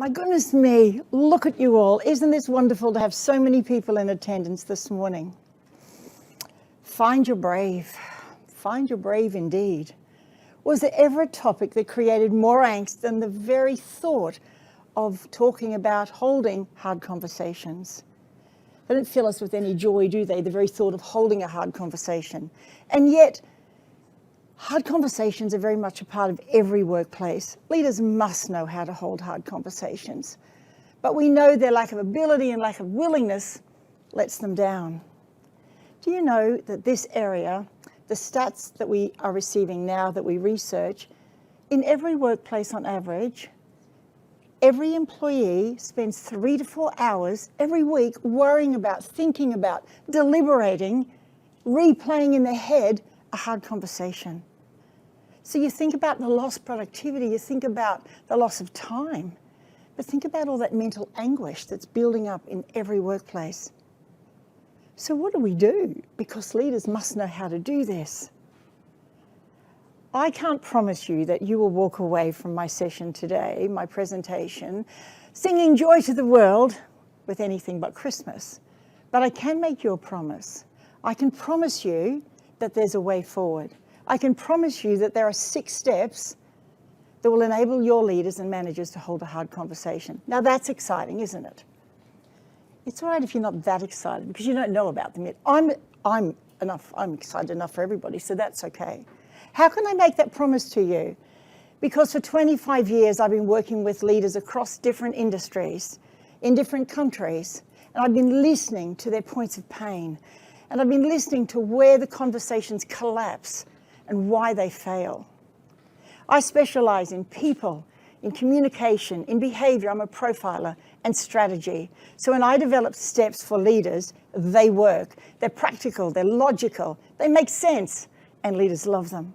My goodness me, look at you all. Isn't this wonderful to have so many people in attendance this morning? Find your brave. Find your brave indeed. Was there ever a topic that created more angst than the very thought of talking about holding hard conversations? They don't fill us with any joy, do they? The very thought of holding a hard conversation. And yet, hard conversations are very much a part of every workplace. Leaders must know how to hold hard conversations. But we know their lack of ability and lack of willingness lets them down. Do you know that this area, the stats that we are receiving now that we research, in every workplace on average, every employee spends 3 to 4 hours every week worrying about, thinking about, deliberating, replaying in their head a hard conversation. So you think about the lost productivity, you think about the loss of time, but think about all that mental anguish that's building up in every workplace. So what do we do? Because leaders must know how to do this. I can't promise you that you will walk away from my session today, my presentation, singing Joy to the World with anything but Christmas. But I can make you a promise. I can promise you that there's a way forward. I can promise you that there are 6 steps that will enable your leaders and managers to hold a hard conversation. Now that's exciting, isn't it? It's all right if you're not that excited because you don't know about them yet. I'm excited enough for everybody, so that's okay. How can I make that promise to you? Because for 25 years I've been working with leaders across different industries, in different countries, and I've been listening to their points of pain, and I've been listening to where the conversations collapse and why they fail. I specialize in people, in communication, in behavior. I'm a profiler, and strategy. So when I develop steps for leaders, they work. They're practical, they're logical, they make sense, and leaders love them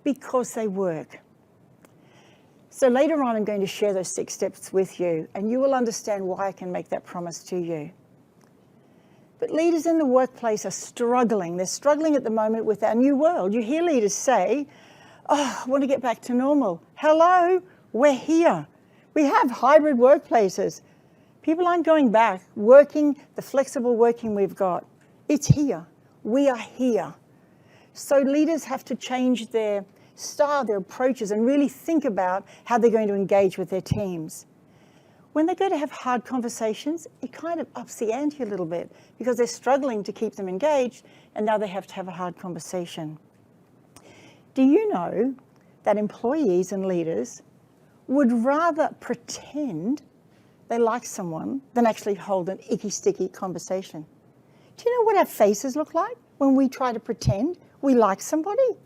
because they work. So later on, I'm going to share those 6 steps with you, and you will understand why I can make that promise to you. But leaders in the workplace are struggling. They're struggling at the moment with our new world. You hear leaders say, oh, I want to get back to normal. Hello, we're here. We have hybrid workplaces. People aren't going back, working the flexible working we've got. It's here. We are here. So leaders have to change their style, their approaches, and really think about how they're going to engage with their teams. When they go to have hard conversations, it kind of ups the ante a little bit because they're struggling to keep them engaged, and now they have to have a hard conversation. Do you know that employees and leaders would rather pretend they like someone than actually hold an icky, sticky conversation? Do you know what our faces look like when we try to pretend we like somebody?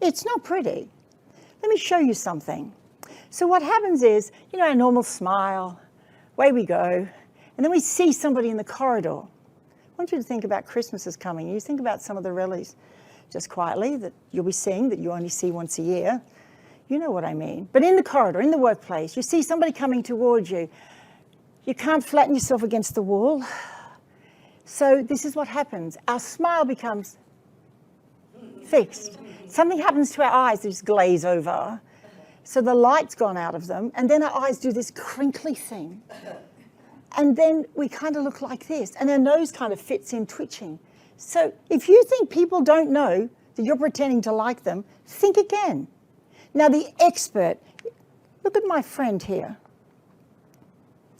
It's not pretty. Let me show you something. So what happens is, you know, our normal smile, away we go, and then we see somebody in the corridor. I want you to think about Christmas is coming. You think about some of the rallies just quietly that you'll be seeing that you only see once a year. You know what I mean. But in the corridor, in the workplace, you see somebody coming towards you. You can't flatten yourself against the wall. So this is what happens. Our smile becomes fixed. Something happens to our eyes, they just glaze over. So the light's gone out of them, and then our eyes do this crinkly thing. And then we kind of look like this, and our nose kind of fits in twitching. So if you think people don't know that you're pretending to like them, think again. Now the expert, look at my friend here.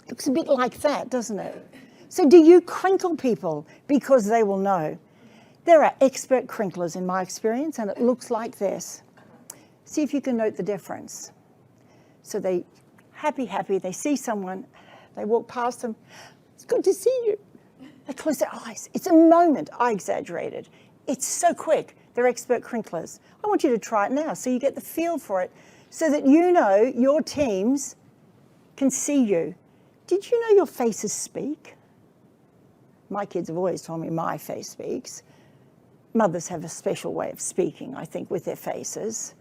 Looks a bit like that, doesn't it? So do you crinkle people because they will know? There are expert crinklers in my experience, and it looks like this. See if you can note the difference. So they happy, they see someone, they walk past them. It's good to see you. They close their eyes. It's a moment. I exaggerated. It's so quick. They're expert crinklers. I want you to try it now so you get the feel for it so that you know your teams can see you. Did you know your faces speak? My kids have always told me my face speaks. Mothers have a special way of speaking, I think, with their faces.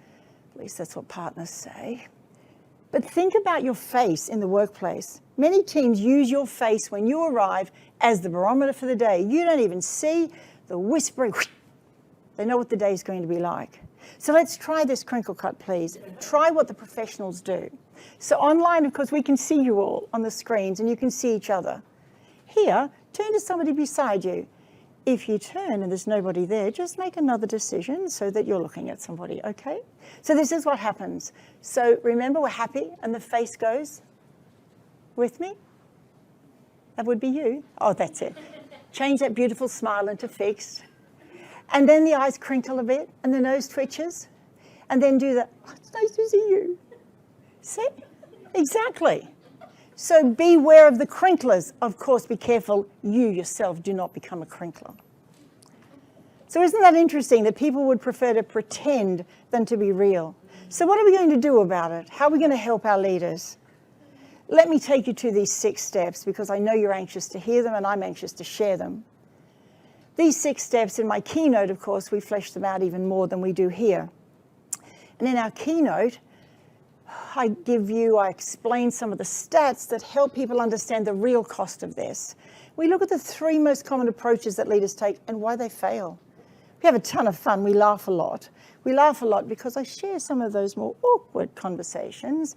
At least that's what partners say. But think about your face in the workplace. Many teams use your face when you arrive as the barometer for the day. You don't even see the whispering. They know what the day is going to be like. So let's try this crinkle cut, please. Try what the professionals do. So online, of course, we can see you all on the screens and you can see each other. Here, turn to somebody beside you. If you turn and there's nobody there, just make another decision so that you're looking at somebody, okay? So this is what happens. So remember, we're happy and the face goes with me. That would be you. Oh, that's it. Change that beautiful smile into fixed. And then the eyes crinkle a bit and the nose twitches. And then do the, oh, it's nice to see you. See? Exactly. So beware of the crinklers. Of course, be careful you yourself do not become a crinkler. So isn't that interesting that people would prefer to pretend than to be real? So what are we going to do about it? How are we going to help our leaders? Let me take you to these 6 steps because I know you're anxious to hear them and I'm anxious to share them. These 6 steps in my keynote, of course, we flesh them out even more than we do here. And in our keynote, I explain some of the stats that help people understand the real cost of this. We look at the 3 most common approaches that leaders take and why they fail. We have a ton of fun. We laugh a lot. We laugh a lot because I share some of those more awkward conversations.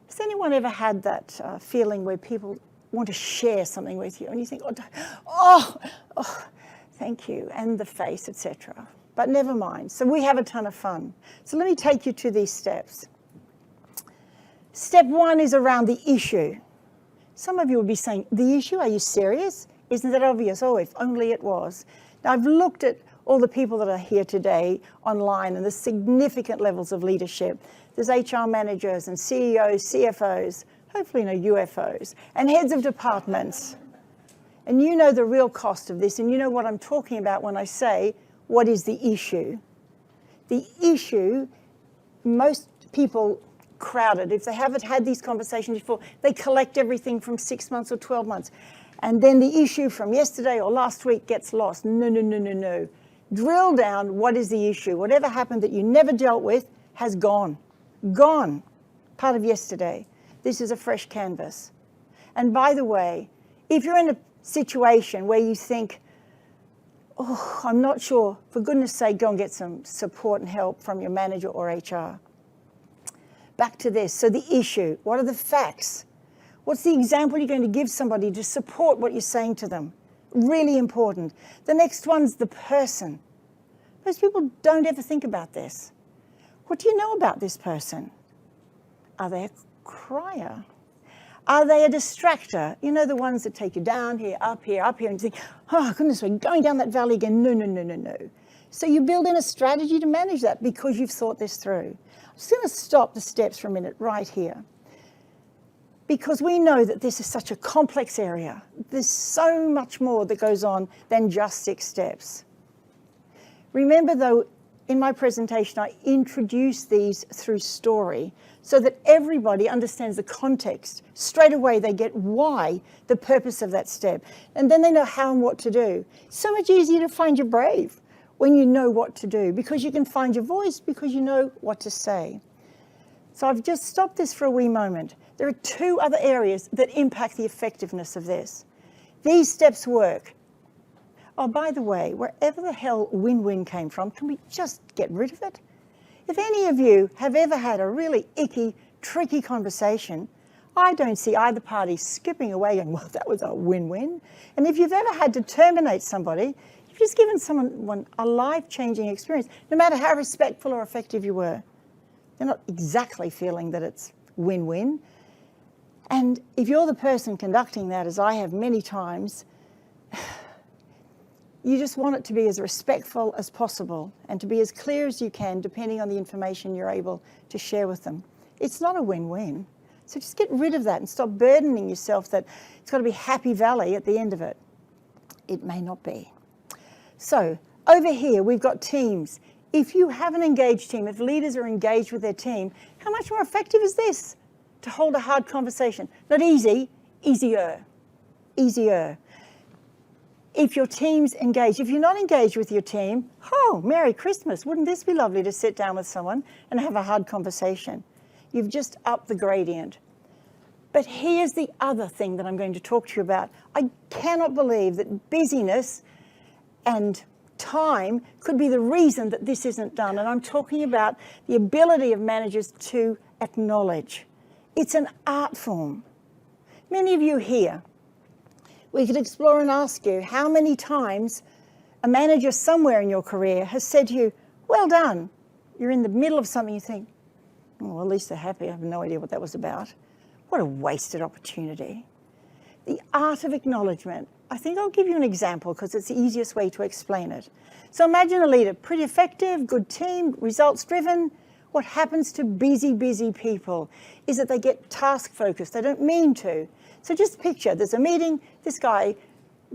Has anyone ever had that feeling where people want to share something with you and you think, oh, thank you, and the face, etc. But never mind. So we have a ton of fun. So let me take you to these steps. Step 1 is around the issue. Some of you will be saying, the issue? Are you serious? Isn't that obvious? Oh, if only it was. Now, I've looked at all the people that are here today online and the significant levels of leadership. There's HR managers and CEOs, CFOs, hopefully no UFOs, and heads of departments. And you know the real cost of this, and you know what I'm talking about when I say, what is the issue? The issue, most people crowded, if they haven't had these conversations before, they collect everything from 6 months or 12 months. And then the issue from yesterday or last week gets lost. No. Drill down, what is the issue? Whatever happened that you never dealt with has gone. Gone. Part of yesterday. This is a fresh canvas. And by the way, if you're in a situation where you think, oh, I'm not sure, for goodness sake, go and get some support and help from your manager or HR. Back to this. So the issue, what are the facts? What's the example you're going to give somebody to support what you're saying to them? Really important. The next one's the person. Most people don't ever think about this. What do you know about this person? Are they a crier? Are they a distractor? You know, the ones that take you down here, and you think, oh, goodness, we're going down that valley again. No. So you build in a strategy to manage that because you've thought this through. I'm just going to stop the steps for a minute right here because we know that this is such a complex area. There's so much more that goes on than just 6 steps. Remember, though, in my presentation, I introduce these through story so that everybody understands the context. Straight away, they get why, the purpose of that step. And then they know how and what to do. It's so much easier to find your brave when you know what to do, because you can find your voice, because you know what to say. So I've just stopped this for a wee moment. There are 2 other areas that impact the effectiveness of this. These steps work. Oh, by the way, wherever the hell win-win came from, can we just get rid of it? If any of you have ever had a really icky, tricky conversation, I don't see either party skipping away and, well, that was a win-win. And if you've ever had to terminate somebody, you've just given someone a life-changing experience, no matter how respectful or effective you were. They're not exactly feeling that it's win-win. And if you're the person conducting that, as I have many times, you just want it to be as respectful as possible and to be as clear as you can, depending on the information you're able to share with them. It's not a win-win. So just get rid of that and stop burdening yourself that it's got to be happy valley at the end of it. It may not be. So over here, we've got teams. If you have an engaged team, if leaders are engaged with their team, how much more effective is this to hold a hard conversation? Not easy, easier. If your team's engaged, if you're not engaged with your team, oh, Merry Christmas. Wouldn't this be lovely to sit down with someone and have a hard conversation? You've just upped the gradient. But here's the other thing that I'm going to talk to you about. I cannot believe that busyness and time could be the reason that this isn't done. And I'm talking about the ability of managers to acknowledge. It's an art form. Many of you here, we could explore and ask you how many times a manager somewhere in your career has said to you, well done. You're in the middle of something, you think, oh, well, at least they're happy. I have no idea what that was about. What a wasted opportunity. The art of acknowledgement. I think I'll give you an example because it's the easiest way to explain it. So imagine a leader, pretty effective, good team, results driven. What happens to busy people is that they get task focused. They don't mean to. So just picture, there's a meeting, this guy,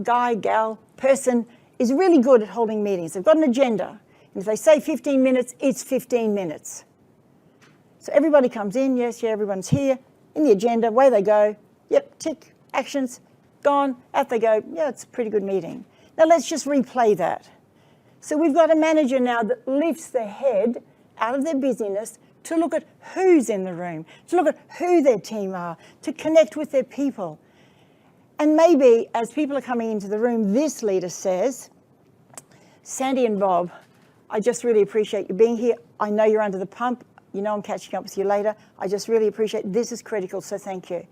gal, person is really good at holding meetings. They've got an agenda. And if they say 15 minutes, it's 15 minutes. So everybody comes in, yes, yeah, everyone's here. In the agenda, away they go. Yep, tick, actions, gone, out they go. Yeah, it's a pretty good meeting. Now let's just replay that. So we've got a manager now that lifts their head out of their busyness to look at who's in the room, to look at who their team are, to connect with their people. And maybe as people are coming into the room, this leader says, Sandy and Bob, I just really appreciate you being here. I know you're under the pump. You know I'm catching up with you later. I just really appreciate it. This is critical, so thank you.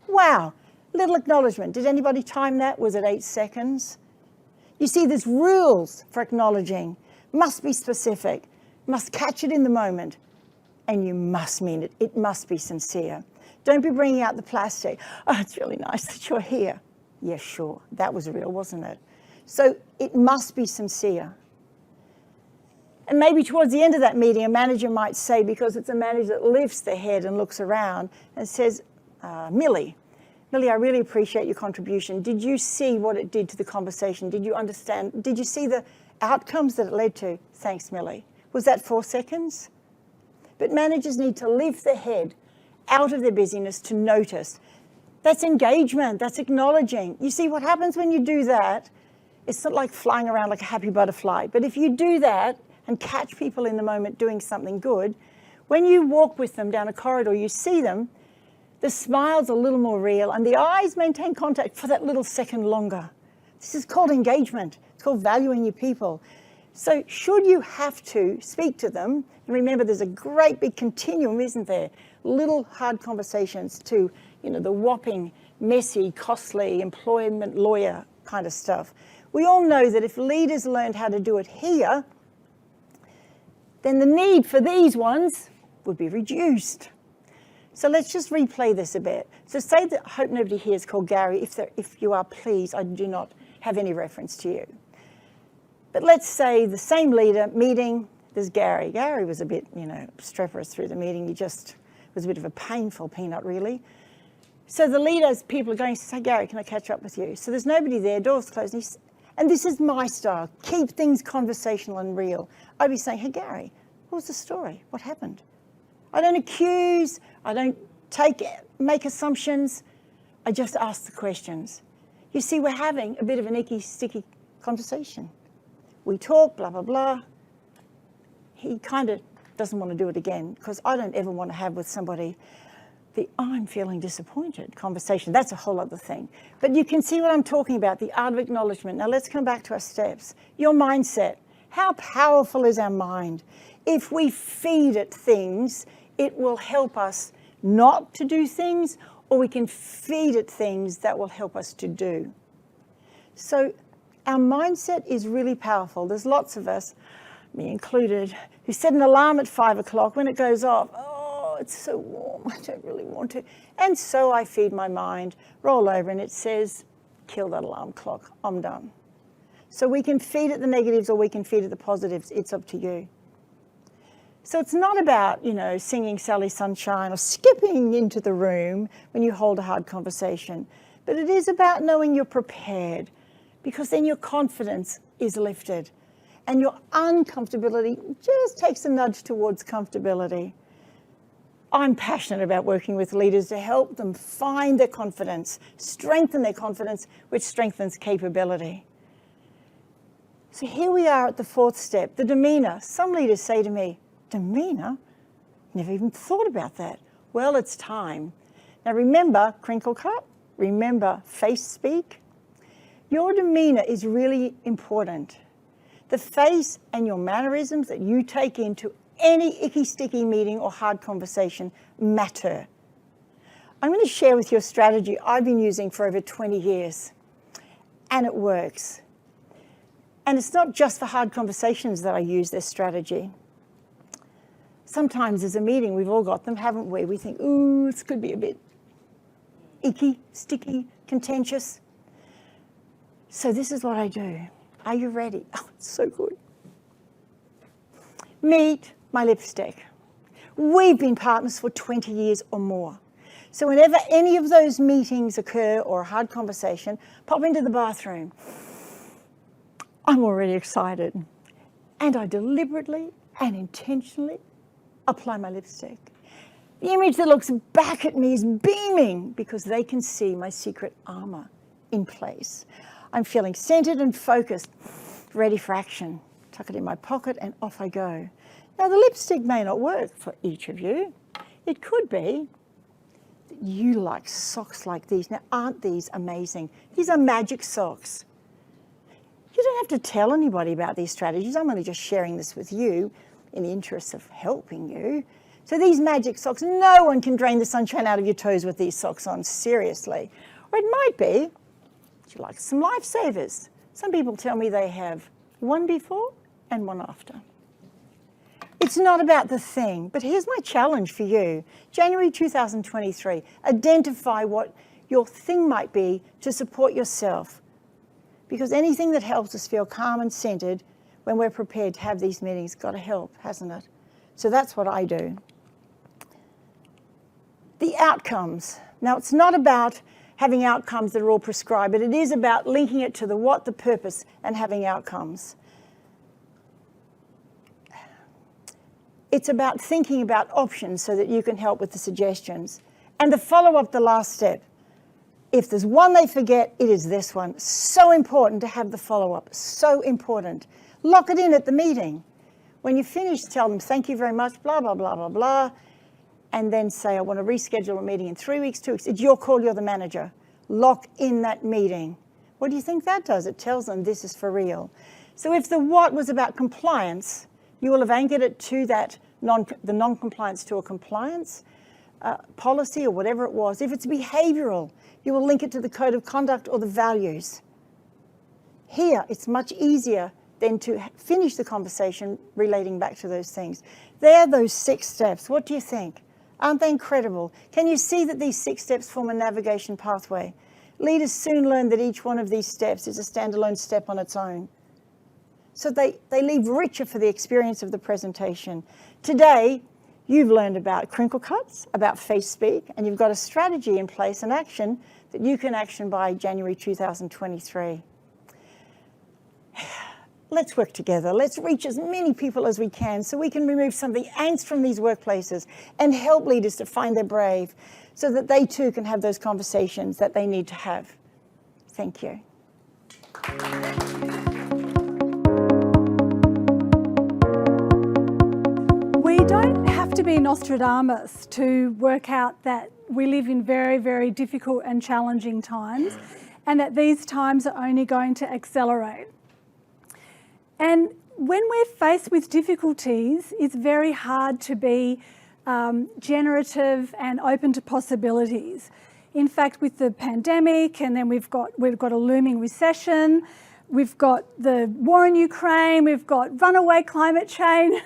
Wow, little acknowledgement. Did anybody time that? Was it 8 seconds? You see, there's rules for acknowledging. Must be specific, must catch it in the moment, and you must mean it. It must be sincere. Don't be bringing out the plastic. Oh, it's really nice that you're here. Yeah, sure, that was real, wasn't it? So it must be sincere. And maybe towards the end of that meeting, a manager might say, because it's a manager that lifts their head and looks around and says, Millie, I really appreciate your contribution. Did you see what it did to the conversation? Did you understand? Did you see the outcomes that it led to? Thanks, Millie. Was that 4 seconds? But managers need to lift their head out of their busyness to notice. That's engagement, that's acknowledging. You see what happens when you do that? It's not like flying around like a happy butterfly, but if you do that and catch people in the moment doing something good, when you walk with them down a corridor, you see them, the smile's a little more real and the eyes maintain contact for that little second longer. This is called engagement. It's called valuing your people. So should you have to speak to them, and remember there's a great big continuum, isn't there? Little hard conversations to, the whopping, messy, costly, employment lawyer kind of stuff. We all know that if leaders learned how to do it here, then the need for these ones would be reduced. So let's just replay this a bit. So say that, I hope nobody here is called Gary. If you are, please, I do not have any reference to you. But let's say the same leader meeting, there's Gary. Gary was a bit, streperous through the meeting. He just was a bit of a painful peanut, really. So the leaders, people are going to say, Gary, can I catch up with you? So there's nobody there, doors closed. And this is my style. Keep things conversational and real. I'd be saying, hey, Gary, what was the story? What happened? I don't accuse. I don't make assumptions. I just ask the questions. You see, we're having a bit of an icky, sticky conversation. We talk, blah, blah, blah. He kind of doesn't want to do it again because I don't ever want to have with somebody the I'm feeling disappointed conversation. That's a whole other thing. But you can see what I'm talking about, the art of acknowledgement. Now let's come back to our steps. Your mindset. How powerful is our mind? If we feed it things, it will help us not to do things, or we can feed it things that will help us to do. So our mindset is really powerful. There's lots of us, me included, who set an alarm at 5 o'clock. When it goes off, oh, it's so warm, I don't really want to. And so I feed my mind, roll over, and it says, kill that alarm clock, I'm done. So we can feed it the negatives or we can feed it the positives. It's up to you. So it's not about, singing Sally Sunshine or skipping into the room when you hold a hard conversation, but it is about knowing you're prepared, because then your confidence is lifted and your uncomfortability just takes a nudge towards comfortability. I'm passionate about working with leaders to help them find their confidence, strengthen their confidence, which strengthens capability. So here we are at the 4th step, the demeanor. Some leaders say to me, demeanor? Never even thought about that. Well, it's time. Now remember crinkle cut, remember face speak. Your demeanor is really important. The face and your mannerisms that you take into any icky, sticky meeting or hard conversation matter. I'm going to share with you a strategy I've been using for over 20 years, and it works. And it's not just for hard conversations that I use this strategy. Sometimes as a meeting, we've all got them, haven't we? We think, ooh, this could be a bit icky, sticky, contentious. So this is what I do. Are you ready? Oh, it's so good. Meet my lipstick. We've been partners for 20 years or more. So whenever any of those meetings occur or a hard conversation, pop into the bathroom. I'm already excited. And I deliberately and intentionally apply my lipstick. The image that looks back at me is beaming because they can see my secret armor in place. I'm feeling centered and focused, ready for action. Tuck it in my pocket and off I go. Now the lipstick may not work for each of you. It could be that you like socks like these. Now aren't these amazing? These are magic socks. You don't have to tell anybody about these strategies. I'm only just sharing this with you in the interest of helping you. So these magic socks, no one can drain the sunshine out of your toes with these socks on, seriously. Or it might be, you like some lifesavers. Some people tell me they have one before and one after. It's not about the thing, but here's my challenge for you. January 2023, identify what your thing might be to support yourself. Because anything that helps us feel calm and centered when we're prepared to have these meetings got to help, hasn't it? So that's what I do. The outcomes. Now, it's not about having outcomes that are all prescribed, but it is about linking it to the what, the purpose, and having outcomes. It's about thinking about options so that you can help with the suggestions. And the follow-up, the last step. If there's one they forget, it is this one. So important to have the follow-up, so important. Lock it in at the meeting. When you finish, tell them, thank you very much, blah, blah, blah, blah, blah. And then say, I want to reschedule a meeting in 3 weeks, 2 weeks. It's your call, you're the manager. Lock in that meeting. What do you think that does? It tells them this is for real. So if the what was about compliance, you will have anchored it to that the non-compliance to a compliance policy or whatever it was. If it's behavioral, you will link it to the code of conduct or the values. Here, it's much easier than to finish the conversation relating back to those things. There are those 6 steps. What do you think? Aren't they incredible? Can you see that these 6 steps form a navigation pathway? Leaders soon learn that each one of these steps is a standalone step on its own. So they leave richer for the experience of the presentation. Today, you've learned about crinkle cuts, about face speak, and you've got a strategy in place, an action that you can action by January 2023. Let's work together. Let's reach as many people as we can so we can remove some of the angst from these workplaces and help leaders to find their brave so that they too can have those conversations that they need to have. Thank you. We don't have to be Nostradamus to work out that we live in very, very difficult and challenging times, and that these times are only going to accelerate. And when we're faced with difficulties, it's very hard to be generative and open to possibilities. In fact, with the pandemic, and then we've got a looming recession, we've got the war in Ukraine, we've got runaway climate change.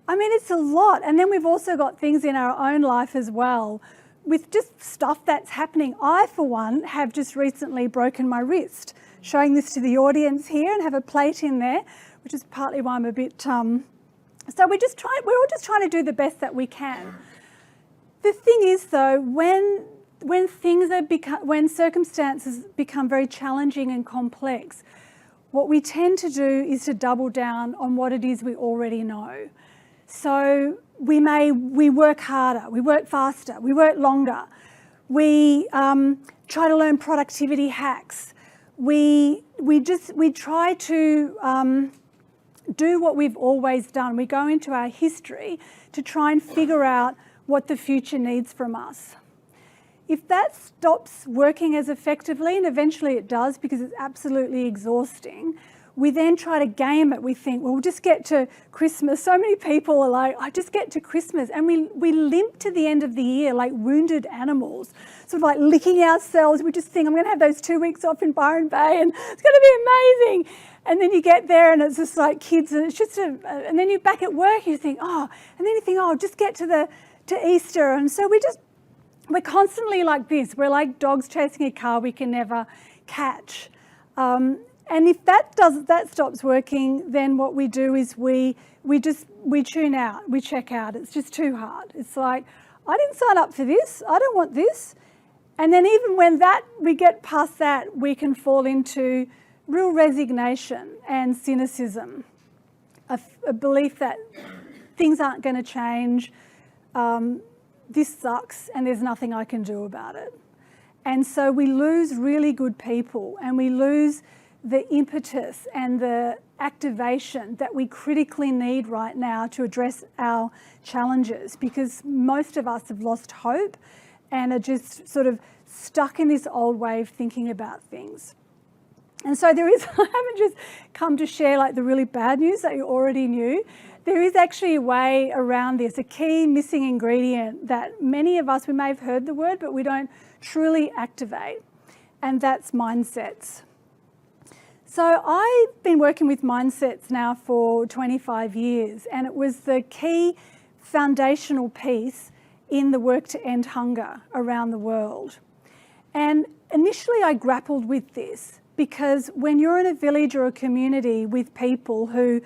I mean, it's a lot. And then we've also got things in our own life as well, with just stuff that's happening. I, for one, have just recently broken my wrist. Showing this to the audience here and have a plate in there, which is partly why I'm a bit... So we're all just trying to do the best that we can. The thing is, though, when circumstances become very challenging and complex, what we tend to do is to double down on what it is we already know. So we work harder, we work faster, we work longer. We try to learn productivity hacks. We try to do what we've always done. We go into our history to try and figure out what the future needs from us. If that stops working as effectively, and eventually it does because it's absolutely exhausting, we then try to game it. We think, well, we'll just get to Christmas. So many people are like, I just get to Christmas. And we limp to the end of the year like wounded animals, sort of like licking ourselves. We just think, I'm going to have those 2 weeks off in Byron Bay and it's going to be amazing. And then you get there and it's just like kids, and it's just and then you're back at work, you think, and then you think, just get to Easter. And so we're constantly like this. We're like dogs chasing a car we can never catch. And if that stops working, then what we do is we tune out, we check out. It's just too hard. It's like, I didn't sign up for this. I don't want this. And then even when we get past that, we can fall into real resignation and cynicism, a belief that things aren't going to change. This sucks and there's nothing I can do about it. And so we lose really good people, and we lose the impetus and the activation that we critically need right now to address our challenges, because most of us have lost hope and are just sort of stuck in this old way of thinking about things. And so I haven't just come to share like the really bad news that you already knew. There is actually a way around this, a key missing ingredient that many of us, we may have heard the word, but we don't truly activate, and that's mindsets. So I've been working with mindsets now for 25 years, and it was the key foundational piece in the work to end hunger around the world. And initially I grappled with this because when you're in a village or a community with people who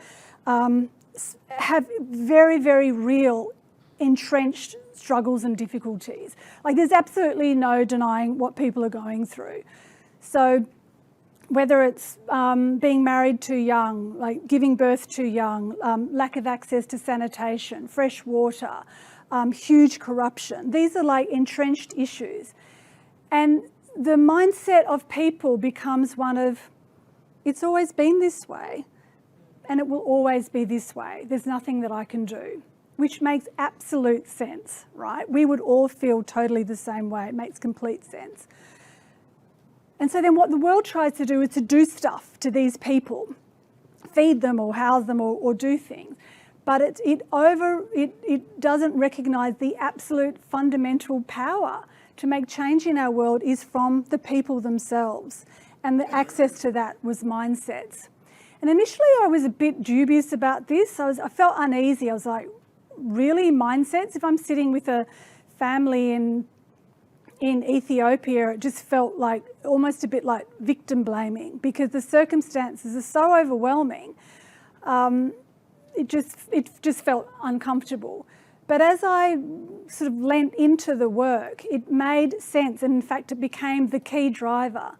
have very, very real entrenched struggles and difficulties, like there's absolutely no denying what people are going through. So whether it's being married too young, like giving birth too young, lack of access to sanitation, fresh water, huge corruption, these are like entrenched issues. And the mindset of people becomes one of, it's always been this way and it will always be this way. There's nothing that I can do, which makes absolute sense, right? We would all feel totally the same way. It makes complete sense. And so then what the world tries to do is to do stuff to these people, feed them or house them or do things. But it doesn't recognise the absolute fundamental power to make change in our world is from the people themselves. And the access to that was mindsets. And initially I was a bit dubious about this. I felt uneasy. I was like, really, mindsets? If I'm sitting with a family in Ethiopia, it just felt like almost a bit like victim blaming because the circumstances are so overwhelming. It just felt uncomfortable. But as I sort of lent into the work, it made sense, and in fact it became the key driver,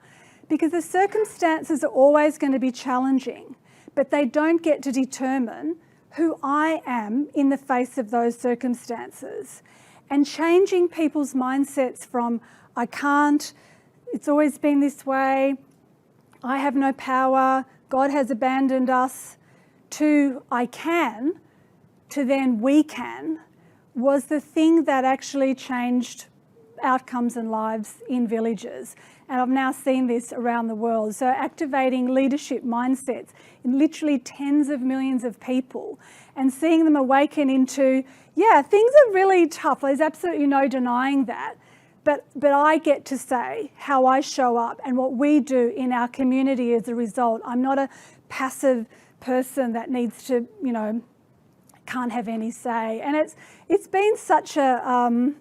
because the circumstances are always going to be challenging, but they don't get to determine who I am in the face of those circumstances. And changing people's mindsets from I can't, it's always been this way, I have no power, God has abandoned us, to I can, to then we can, was the thing that actually changed outcomes and lives in villages. And I've now seen this around the world. So activating leadership mindsets in literally tens of millions of people and seeing them awaken into, yeah, things are really tough. There's absolutely no denying that. But I get to say how I show up and what we do in our community as a result. I'm not a passive person that needs to, can't have any say. And it's been such a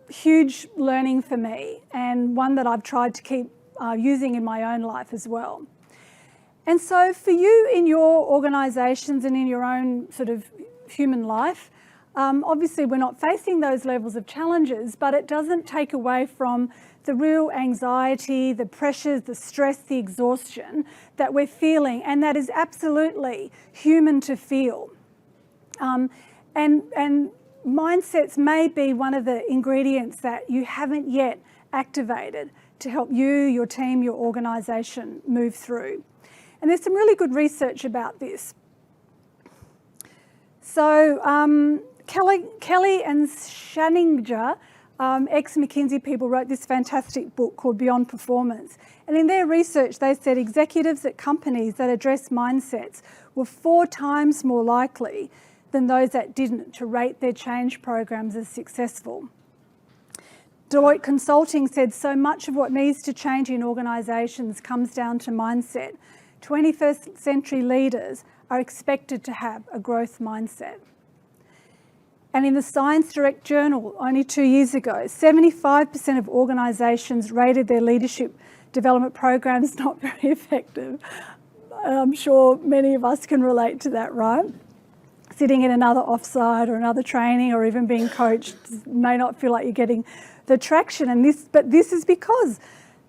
huge learning for me, and one that I've tried to keep using in my own life as well. And so for you in your organisations and in your own sort of human life, obviously we're not facing those levels of challenges, but it doesn't take away from the real anxiety, the pressures, the stress, the exhaustion that we're feeling, and that is absolutely human to feel. And mindsets may be one of the ingredients that you haven't yet activated to help you, your team, your organisation move through. And there's some really good research about this. So Kelly and Shaninger ex-McKinsey people wrote this fantastic book called Beyond Performance. And in their research, they said executives at companies that address mindsets were 4 times more likely than those that didn't to rate their change programs as successful. Deloitte Consulting said so much of what needs to change in organisations comes down to mindset. 21st century leaders are expected to have a growth mindset. And in the Science Direct Journal, only 2 years ago, 75% of organisations rated their leadership development programs not very effective. I'm sure many of us can relate to that, right? Sitting in another offsite or another training or even being coached may not feel like you're getting the traction. But this is because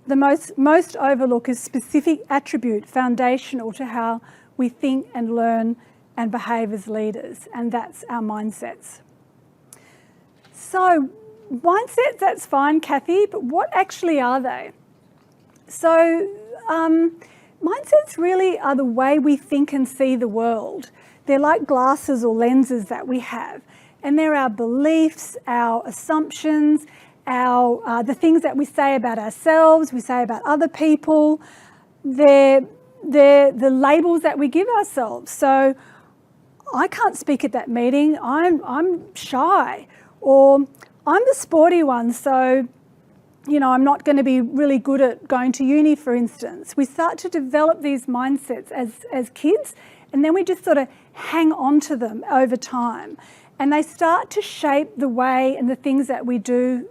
the most overlooked is specific attribute foundational to how we think and learn and behave as leaders, and that's our mindsets. So mindsets, that's fine, Cathy, but what actually are they? So mindsets really are the way we think and see the world. They're like glasses or lenses that we have, and they're our beliefs, our assumptions, the things that we say about ourselves, we say about other people. They're the labels that we give ourselves. So I can't speak at that meeting, I'm shy, or I'm the sporty one, so I'm not going to be really good at going to uni, for instance. We start to develop these mindsets as kids, and then we just sort of hang on to them over time. And they start to shape the way and the things that we do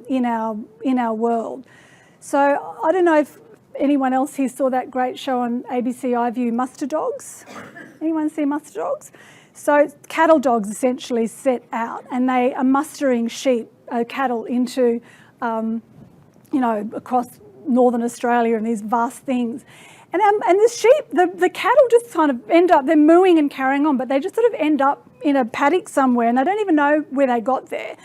in our world. So I don't know if anyone else here saw that great show on ABC iView, Muster Dogs? Anyone see Muster Dogs? So cattle dogs essentially set out and they are mustering sheep, cattle into, across northern Australia and these vast things. And the sheep, the cattle just kind of end up, they're mooing and carrying on, but they just sort of end up in a paddock somewhere and they don't even know where they got there.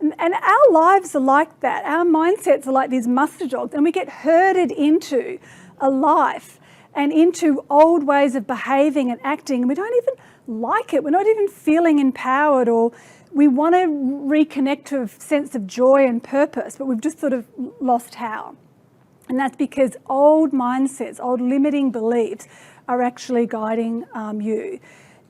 And our lives are like that. Our mindsets are like these muster dogs, and we get herded into a life and into old ways of behaving and acting, and we don't even like it. We're not even feeling empowered, or we want to reconnect to a sense of joy and purpose, but we've just sort of lost how. And that's because old mindsets, old limiting beliefs are actually guiding you.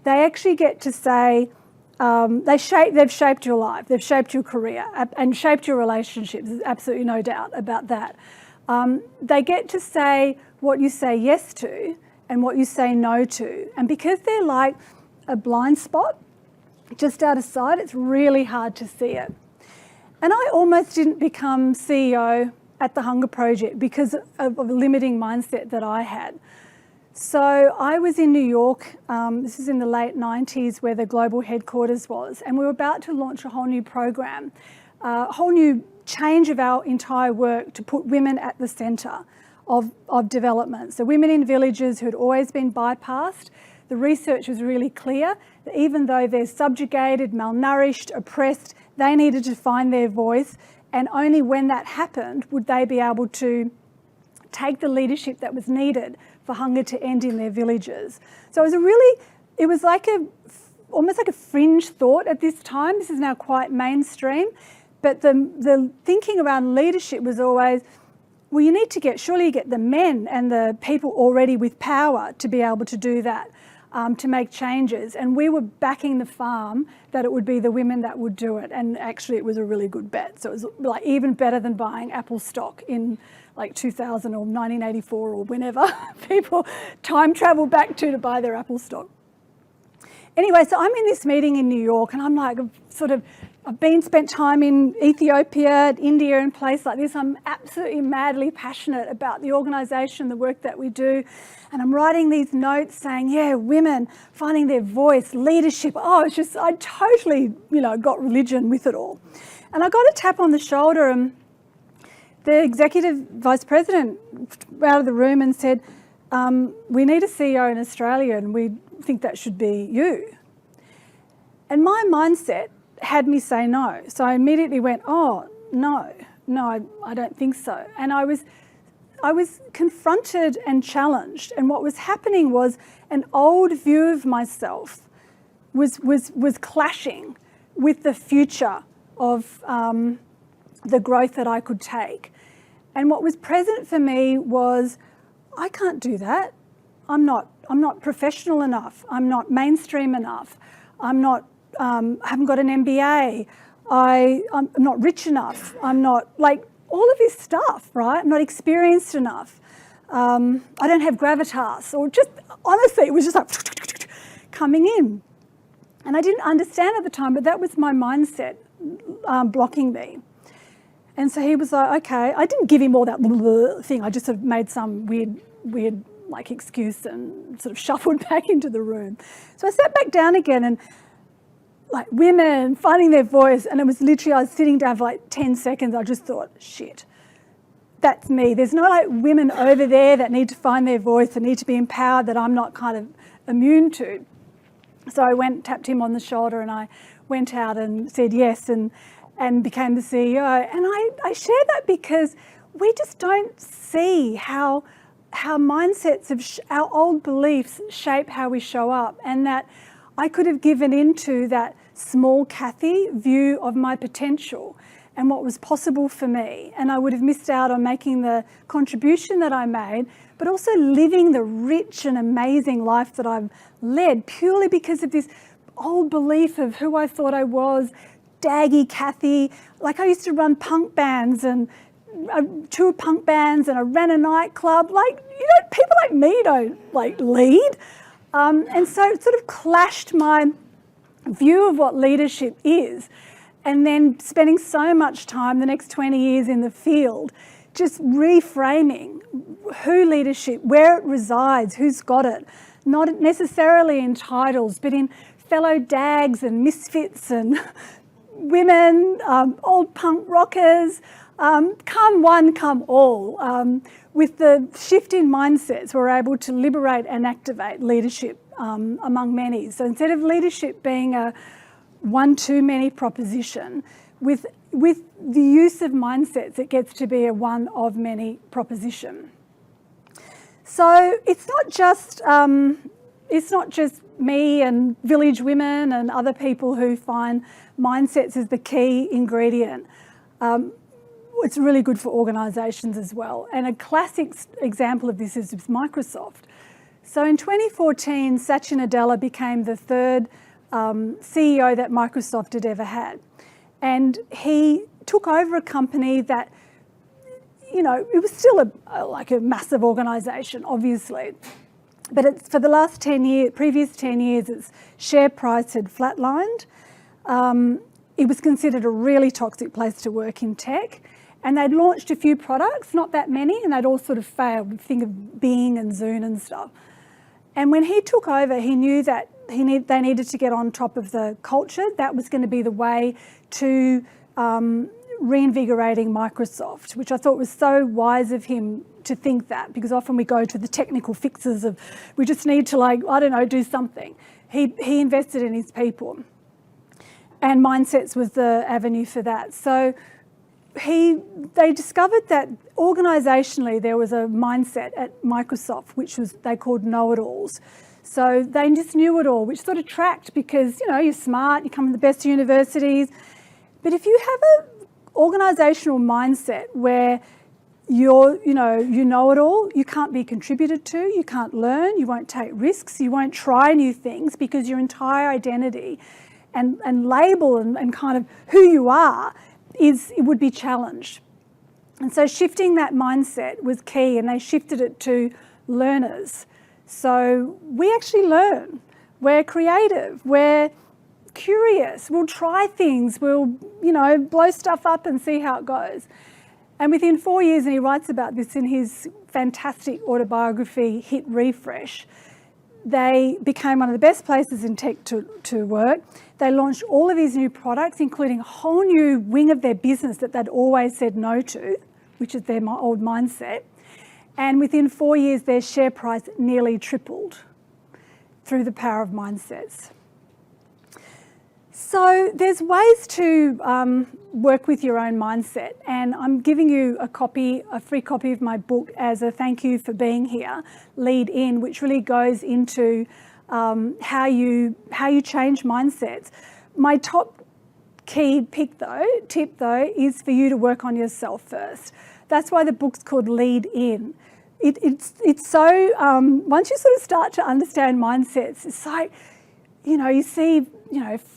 They actually get to say, they've shaped your life, they've shaped your career and shaped your relationships. There's absolutely no doubt about that. They get to say what you say yes to and what you say no to. And because they're like a blind spot just out of sight, it's really hard to see it. And I almost didn't become CEO at the Hunger Project because of a limiting mindset that I had. So I was in New York, this is in the late 90s where the global headquarters was, and we were about to launch a whole new program, a whole new change of our entire work to put women at the centre of development. So women in villages who had always been bypassed. The research was really clear that even though they're subjugated, malnourished, oppressed, they needed to find their voice, and only when that happened would they be able to take the leadership that was needed for hunger to end in their villages. So it was like almost like a fringe thought at this time. This is now quite mainstream, but the thinking around leadership was always, well, you need to get the men and the people already with power to be able to do that, to make changes. And we were backing the farm that it would be the women that would do it. And actually it was a really good bet. So it was like even better than buying Apple stock in like 2000 or 1984 or whenever people time travel back to buy their Apple stock. Anyway, so I'm in this meeting in New York and I'm like, I've spent time in Ethiopia, India, and places like this. I'm absolutely madly passionate about the organisation, the work that we do. And I'm writing these notes saying, yeah, women finding their voice, leadership. Oh, it's just, I totally, got religion with it all. And I got a tap on the shoulder and the executive vice president out of the room and said, we need a CEO in Australia and we think that should be you. And my mindset had me say no. So I immediately went, oh, no, I don't think so. And I was confronted and challenged. And what was happening was an old view of myself was clashing with the future of the growth that I could take. And what was present for me was, I can't do that. I'm not professional enough. I'm not mainstream enough. I'm not, haven't got an MBA. I'm not rich enough. I'm not, like, all of this stuff, right? I'm not experienced enough. I don't have gravitas, or just, honestly, it was just like coming in. And I didn't understand at the time, but that was my mindset blocking me. And so he was like, okay, I didn't give him all that thing. I just sort of made some weird like excuse and sort of shuffled back into the room. So I sat back down again, and like women finding their voice, and it was literally, I was sitting down for like 10 seconds. I just thought, shit, that's me. There's no like women over there that need to find their voice, that need to be empowered, that I'm not kind of immune to. So I tapped him on the shoulder, and I went out and said yes, and became the CEO. And I share that because we just don't see how mindsets of our old beliefs shape how we show up, and that I could have given into that small Cathy view of my potential and what was possible for me, and I would have missed out on making the contribution that I made, but also living the rich and amazing life that I've led, purely because of this old belief of who I thought I was, daggy Cathy. Like, I used to run punk bands and tour punk bands, and I ran a nightclub. Like, people like me don't like lead. And so it sort of clashed my view of what leadership is. And then spending so much time, the next 20 years in the field, just reframing who leadership, where it resides, who's got it, not necessarily in titles, but in fellow dags and misfits and women, old punk rockers, come one, come all. With the shift in mindsets, we're able to liberate and activate leadership among many. So instead of leadership being a one-to-many proposition, with the use of mindsets, it gets to be a one-of-many proposition. So it's not just me and village women and other people who find mindsets as the key ingredient. It's really good for organisations as well. And a classic example of this is with Microsoft. So in 2014, Satya Nadella became the third CEO that Microsoft had ever had. And he took over a company that, it was still a massive organisation, obviously. But for the last 10 years, previous 10 years, its share price had flatlined. It was considered a really toxic place to work in tech. And they'd launched a few products, not that many, and they'd all sort of failed. Think of Bing and Zoom and stuff. And when he took over, he knew that they needed to get on top of the culture. That was going to be the way to reinvigorating Microsoft, which I thought was so wise of him to think that, because often we go to the technical fixes of, we just need to do something. He invested in his people, and mindsets was the avenue for that. So they discovered that organisationally there was a mindset at Microsoft which they called know-it-alls. So they just knew it all, which sort of tracked because, you're smart, you come from the best universities. But if you have an organisational mindset where you know it all, you can't be contributed to, you can't learn, you won't take risks, you won't try new things, because your entire identity and label and kind of who you are it would be challenged. And so shifting that mindset was key, and they shifted it to learners. So we actually learn. We're creative. We're curious. We'll try things. We'll, blow stuff up and see how it goes. And within 4 years, and he writes about this in his fantastic autobiography, Hit Refresh, they became one of the best places in tech to work. They launched all of these new products, including a whole new wing of their business that they'd always said no to, which is their old mindset. And within 4 years, their share price nearly tripled through the power of mindsets. So there's ways to work with your own mindset, and I'm giving you a free copy of my book as a thank you for being here, Lead In, which really goes into how you change mindsets. My top key tip though, is for you to work on yourself first. That's why the book's called Lead In. It's so, once you sort of start to understand mindsets, it's like, you see,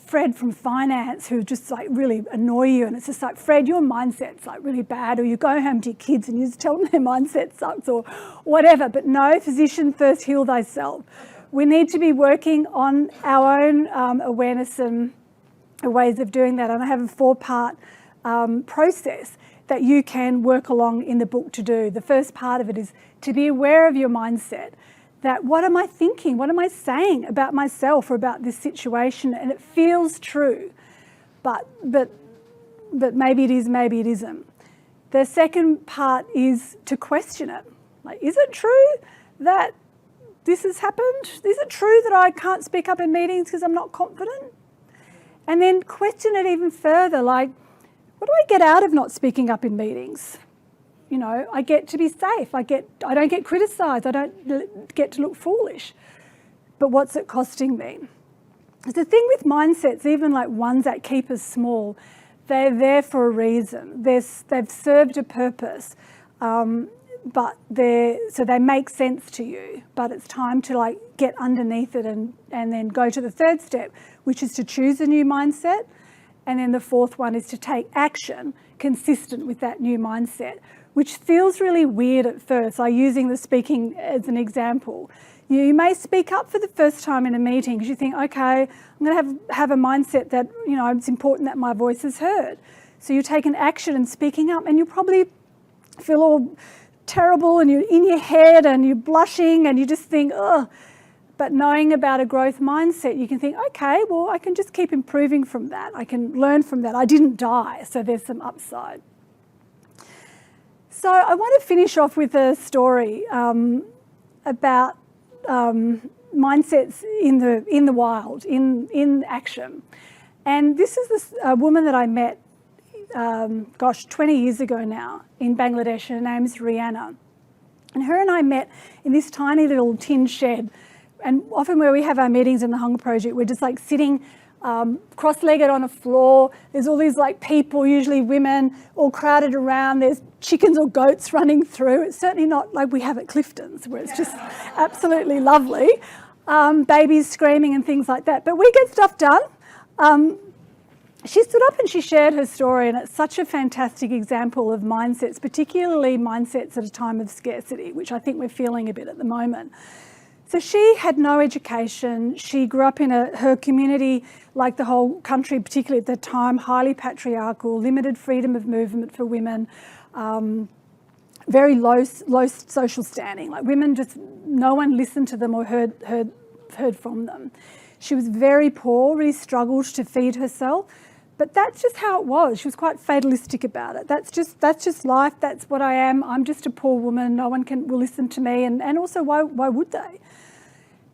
Fred from finance who just like really annoy you, and it's just like, Fred, your mindset's like really bad, or you go home to your kids and you just tell them their mindset sucks or whatever. But no, physician, first heal thyself. We need to be working on our own awareness and ways of doing that. And I have a 4-part process that you can work along in the book to do. The first part of it is to be aware of your mindset. That what am I thinking? What am I saying about myself or about this situation? And it feels true, but maybe it is, maybe it isn't. The second part is to question it. Like, is it true that this has happened? Is it true that I can't speak up in meetings because I'm not confident? And then question it even further, like, what do I get out of not speaking up in meetings? I get to be safe. I don't get criticised. I don't get to look foolish. But what's it costing me? The thing with mindsets, even like ones that keep us small, they're there for a reason. They've served a purpose, but they make sense to you. But it's time to like get underneath it and then go to the third step, which is to choose a new mindset. And then the fourth one is to take action consistent with that new mindset, which feels really weird at first. Like using the speaking as an example. You may speak up for the first time in a meeting because you think, okay, I'm going to have a mindset that, it's important that my voice is heard. So you take an action in speaking up, and you probably feel all terrible and you're in your head and you're blushing and you just think, ugh. But knowing about a growth mindset, you can think, okay, well, I can just keep improving from that. I can learn from that. I didn't die, so there's some upside. So I want to finish off with a story about mindsets in the wild, in action. And this is this woman that I met, 20 years ago now in Bangladesh. Her name's Rihanna. And her and I met in this tiny little tin shed. And often where we have our meetings in the Hunger Project, we're just like sitting cross-legged on a floor. There's all these like people, usually women, all crowded around. There's chickens or goats running through. It's certainly not like we have at Clifton's, where it's just absolutely lovely. Babies screaming and things like that. But we get stuff done. She stood up and she shared her story, and it's such a fantastic example of mindsets, particularly mindsets at a time of scarcity, which I think we're feeling a bit at the moment. So she had no education. She grew up in her community, like the whole country, particularly at the time, highly patriarchal, limited freedom of movement for women, very low social standing. Like women, just no one listened to them or heard from them. She was very poor, really struggled to feed herself. But that's just how it was. She was quite fatalistic about it. That's just life. That's what I am. I'm just a poor woman. No one will listen to me. And also, why would they?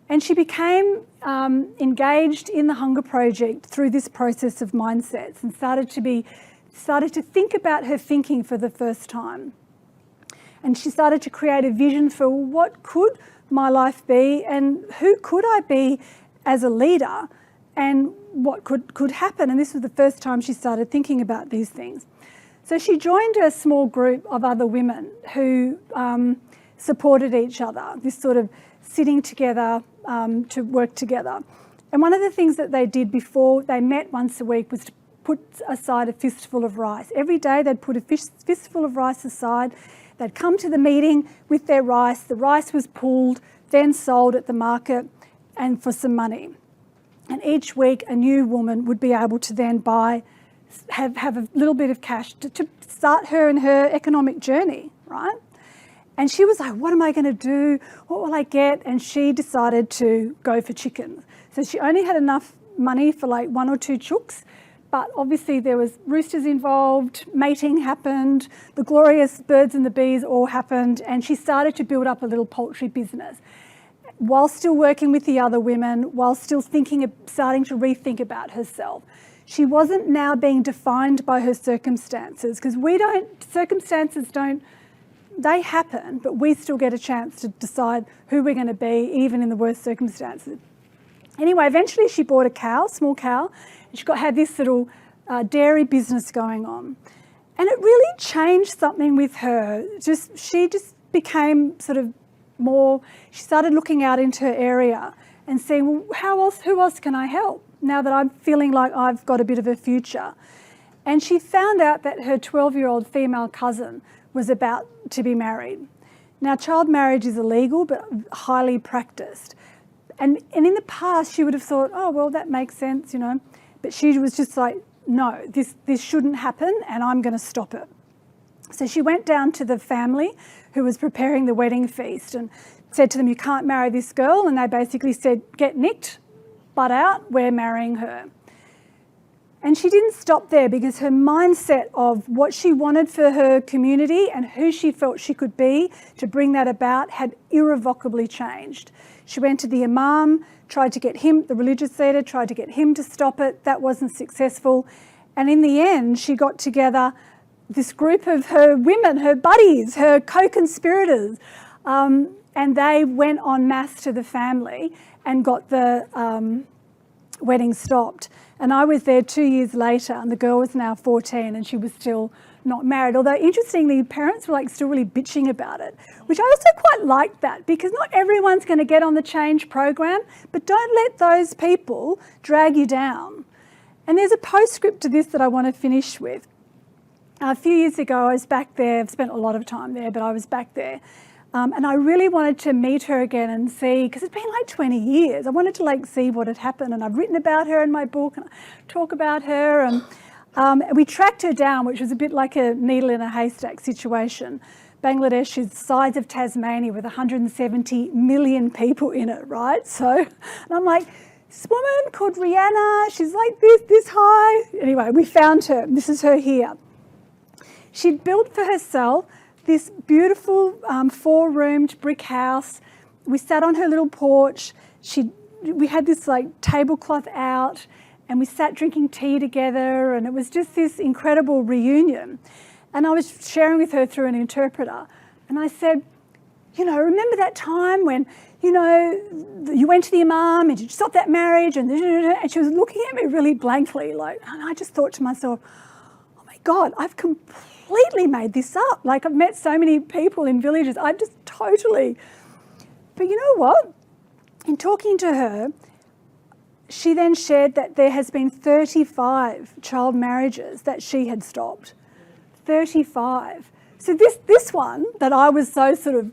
And she became engaged in the Hunger Project through this process of mindsets and started to think about her thinking for the first time. And she started to create a vision for what could my life be and who could I be as a leader and what could happen. And this was the first time she started thinking about these things. So she joined a small group of other women who supported each other, this sort of sitting together to work together. And one of the things that they did before they met once a week was to put aside a fistful of rice. Every day they'd put a fistful of rice aside. They'd come to the meeting with their rice. The rice was pulled, then sold at the market and for some money. And each week a new woman would be able to then have a little bit of cash to start her in her economic journey, right? And she was like, what am I going to do? What will I get? And she decided to go for chickens. So she only had enough money for like 1 or 2 chooks, but obviously there was roosters involved, mating happened, the glorious birds and the bees all happened, and she started to build up a little poultry business while still working with the other women, while still starting to rethink about herself. She wasn't now being defined by her circumstances, because circumstances don't, they happen, but we still get a chance to decide who we're going to be, even in the worst circumstances. Anyway, eventually she bought a cow, small cow, and she had this little dairy business going on. And it really changed something with her. She just became sort of more, she started looking out into her area and saying, well, who else can I help now that I'm feeling like I've got a bit of a future? And she found out that her 12-year-old female cousin was about to be married. Now, child marriage is illegal, but highly practiced. And in the past, she would have thought, oh, well, that makes sense, you know. But she was just like, no, this shouldn't happen, and I'm going to stop it. So she went down to the family who was preparing the wedding feast and said to them, you can't marry this girl. And they basically said, get nicked, butt out, we're marrying her. And she didn't stop there, because her mindset of what she wanted for her community and who she felt she could be to bring that about had irrevocably changed. She went to the imam, tried to get him, the religious leader, tried to get him to stop it. That wasn't successful. And in the end, she got together this group of her women, her buddies, her co-conspirators, and they went en masse to the family and got the wedding stopped. And I was there 2 years later, and the girl was now 14 and she was still not married. Although interestingly, parents were like still really bitching about it, which I also quite liked that, because not everyone's going to get on the change program, but don't let those people drag you down. And there's a postscript to this that I want to finish with. A few years ago, I was back there. I've spent a lot of time there, but I was back there. And I really wanted to meet her again and see, because it's been like 20 years. I wanted to like see what had happened, and I've written about her in my book and I talk about her. And we tracked her down, which was a bit like a needle in a haystack situation. Bangladesh is the size of Tasmania with 170 million people in it, right? So, and I'm like, this woman called Rihanna, she's like this high. Anyway, we found her. This is her here. She'd built for herself this beautiful 4-roomed brick house. We sat on her little porch. We had this like tablecloth out, and we sat drinking tea together, and it was just this incredible reunion. And I was sharing with her through an interpreter, and I said, you know, remember that time when, you know, you went to the imam and you stopped that marriage, and she was looking at me really blankly, like, and I just thought to myself, oh my God, I've completely made this up. Like, I've met so many people in villages, I just totally, but you know what? In talking to her, she then shared that there has been 35 child marriages that she had stopped. 35. So this one that I was so sort of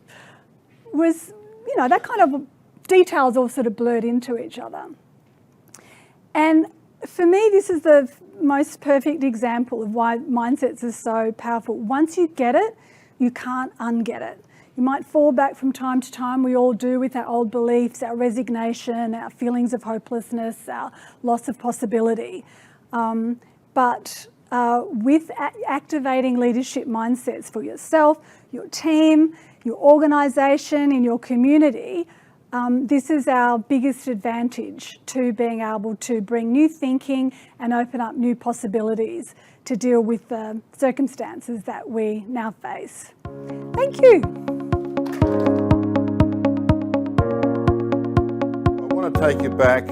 was, you know, that kind of details all sort of blurred into each other. And for me, this is the most perfect example of why mindsets are so powerful. Once you get it, you can't unget it. You might fall back from time to time, we all do, with our old beliefs, our resignation, our feelings of hopelessness, our loss of possibility. But with activating leadership mindsets for yourself, your team, your organisation, in your community, this is our biggest advantage to being able to bring new thinking and open up new possibilities to deal with the circumstances that we now face. Thank you. I want to take you back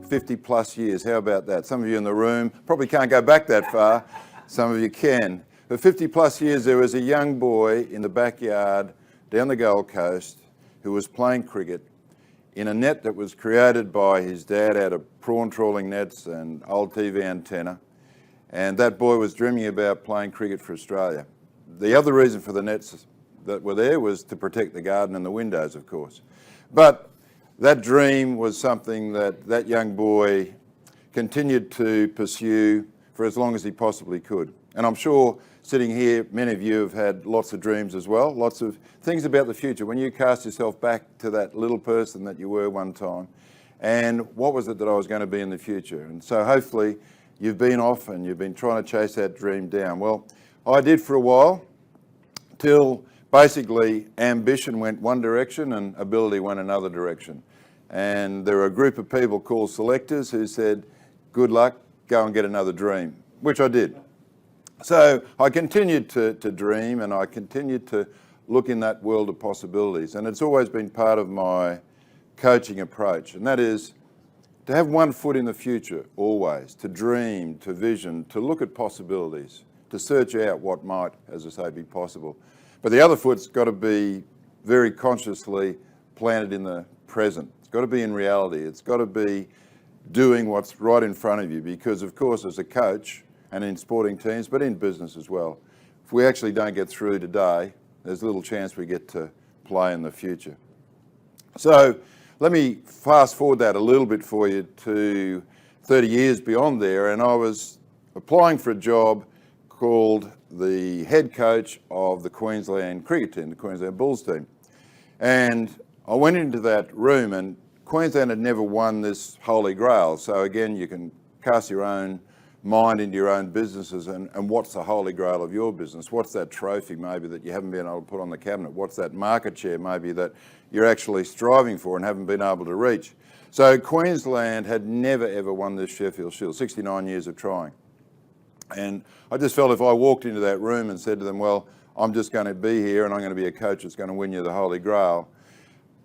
50 plus years. How about that? Some of you in the room probably can't go back that far. Some of you can. For 50 plus years, there was a young boy in the backyard down the Gold Coast who was playing cricket in a net that was created by his dad out of prawn trawling nets and old TV antenna. And that boy was dreaming about playing cricket for Australia. The other reason for the nets that were there was to protect the garden and the windows, of course. But that dream was something that that young boy continued to pursue for as long as he possibly could. And I'm sure sitting here, many of you have had lots of dreams as well, lots of things about the future. When you cast yourself back to that little person that you were one time, and what was it that I was going to be in the future? And so hopefully you've been off and you've been trying to chase that dream down. Well, I did for a while, till basically ambition went one direction and ability went another direction. And there were a group of people called selectors who said, good luck, go and get another dream, which I did. So I continued to dream, and I continued to look in that world of possibilities. And it's always been part of my coaching approach, and that is to have one foot in the future always, to dream, to vision, to look at possibilities, to search out what might, as I say, be possible. But the other foot's got to be very consciously planted in the present. It's got to be in reality. It's got to be doing what's right in front of you, because of course as a coach and in sporting teams, but in business as well, if we actually don't get through today, there's little chance we get to play in the future. So let me fast forward that a little bit for you to 30 years beyond there, and I was applying for a job called the head coach of the Queensland cricket team, the Queensland Bulls team. And I went into that room, and Queensland had never won this holy grail. So again, you can cast your own mind into your own businesses and what's the holy grail of your business? What's that trophy maybe that you haven't been able to put on the cabinet? What's that market share maybe that you're actually striving for and haven't been able to reach? So Queensland had never ever won this Sheffield Shield, 69 years of trying. And I just felt if I walked into that room and said to them, well, I'm just going to be here and I'm going to be a coach that's going to win you the holy grail,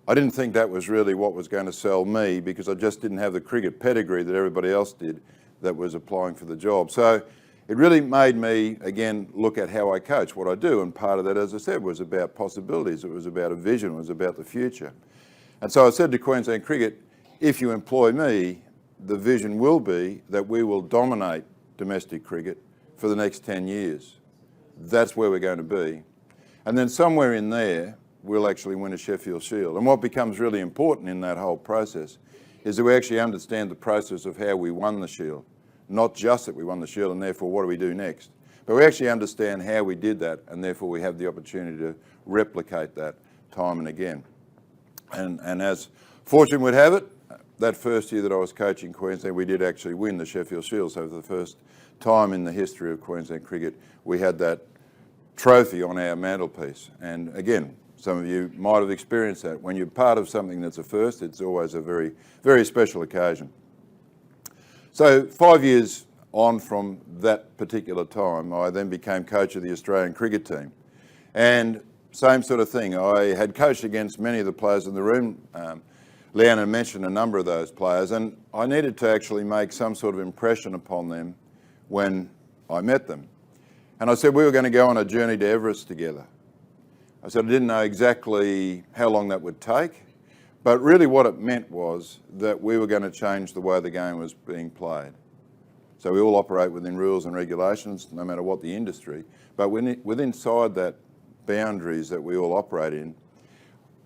I didn't think that was really what was going to sell me, because I just didn't have the cricket pedigree that everybody else did that was applying for the job. So it really made me, again, look at how I coach, what I do. And part of that, as I said, was about possibilities. It was about a vision. It was about the future. And so I said to Queensland Cricket, if you employ me, the vision will be that we will dominate domestic cricket for the next 10 years. That's where we're going to be. And then somewhere in there, we'll actually win a Sheffield Shield. And what becomes really important in that whole process is that we actually understand the process of how we won the Shield. Not just that we won the Shield and therefore what do we do next, but we actually understand how we did that, and therefore we have the opportunity to replicate that time and again. And as fortune would have it, that first year that I was coaching Queensland, we did actually win the Sheffield Shield. So for the first time in the history of Queensland cricket, we had that trophy on our mantelpiece. And again, some of you might have experienced that. When you're part of something that's a first, it's always a very, very special occasion. So 5 years on from that particular time, I then became coach of the Australian cricket team. And same sort of thing. I had coached against many of the players in the room. Leanne mentioned a number of those players, and I needed to actually make some sort of impression upon them when I met them. And I said we were going to go on a journey to Everest together. I said I didn't know exactly how long that would take, but really what it meant was that we were going to change the way the game was being played. So we all operate within rules and regulations, no matter what the industry, but within inside that boundaries that we all operate in,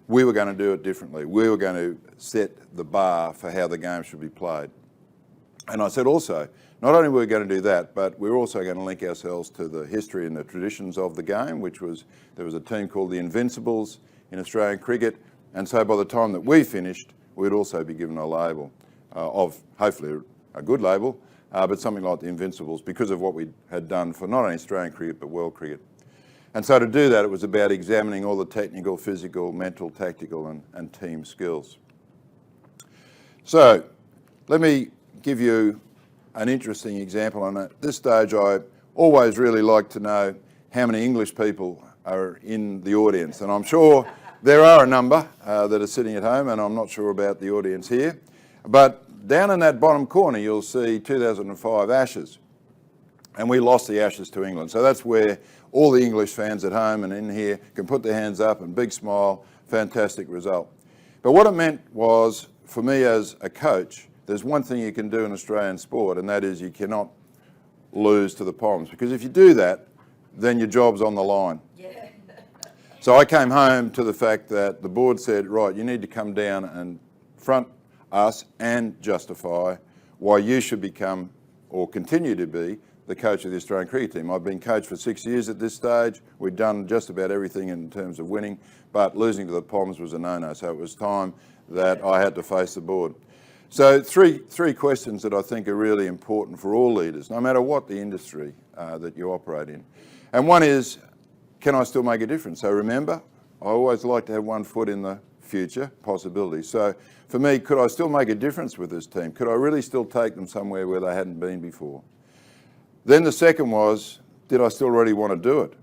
we were going to do it differently. We were going to set the bar for how the game should be played. And I said also, not only were we going to do that, but we were also going to link ourselves to the history and the traditions of the game, which was, there was a team called the Invincibles in Australian cricket. And so by the time that we finished, we'd also be given a label of, hopefully a good label, but something like the Invincibles, because of what we had done for not only Australian cricket, but world cricket. And so to do that, it was about examining all the technical, physical, mental, tactical and team skills. So let me give you an interesting example. And at this stage, I always really like to know how many English people are in the audience. And I'm sure there are a number that are sitting at home, and I'm not sure about the audience here. But down in that bottom corner, you'll see 2005 Ashes. And we lost the Ashes to England. So that's where all the English fans at home and in here can put their hands up and big smile, fantastic result. But what it meant was, for me as a coach, there's one thing you can do in Australian sport, and that is you cannot lose to the Poms. Because if you do that, then your job's on the line. Yeah. So I came home to the fact that the board said, right, you need to come down and front us and justify why you should become or continue to be the coach of the Australian cricket team. I've been coach for 6 years at this stage. We'd done just about everything in terms of winning, but losing to the Poms was a no-no. So it was time that I had to face the board. So three questions that I think are really important for all leaders, no matter what the industry that you operate in. And one is, can I still make a difference? So remember, I always like to have one foot in the future, possibilities. So for me, could I still make a difference with this team? Could I really still take them somewhere where they hadn't been before? Then the second was, did I still really want to do it?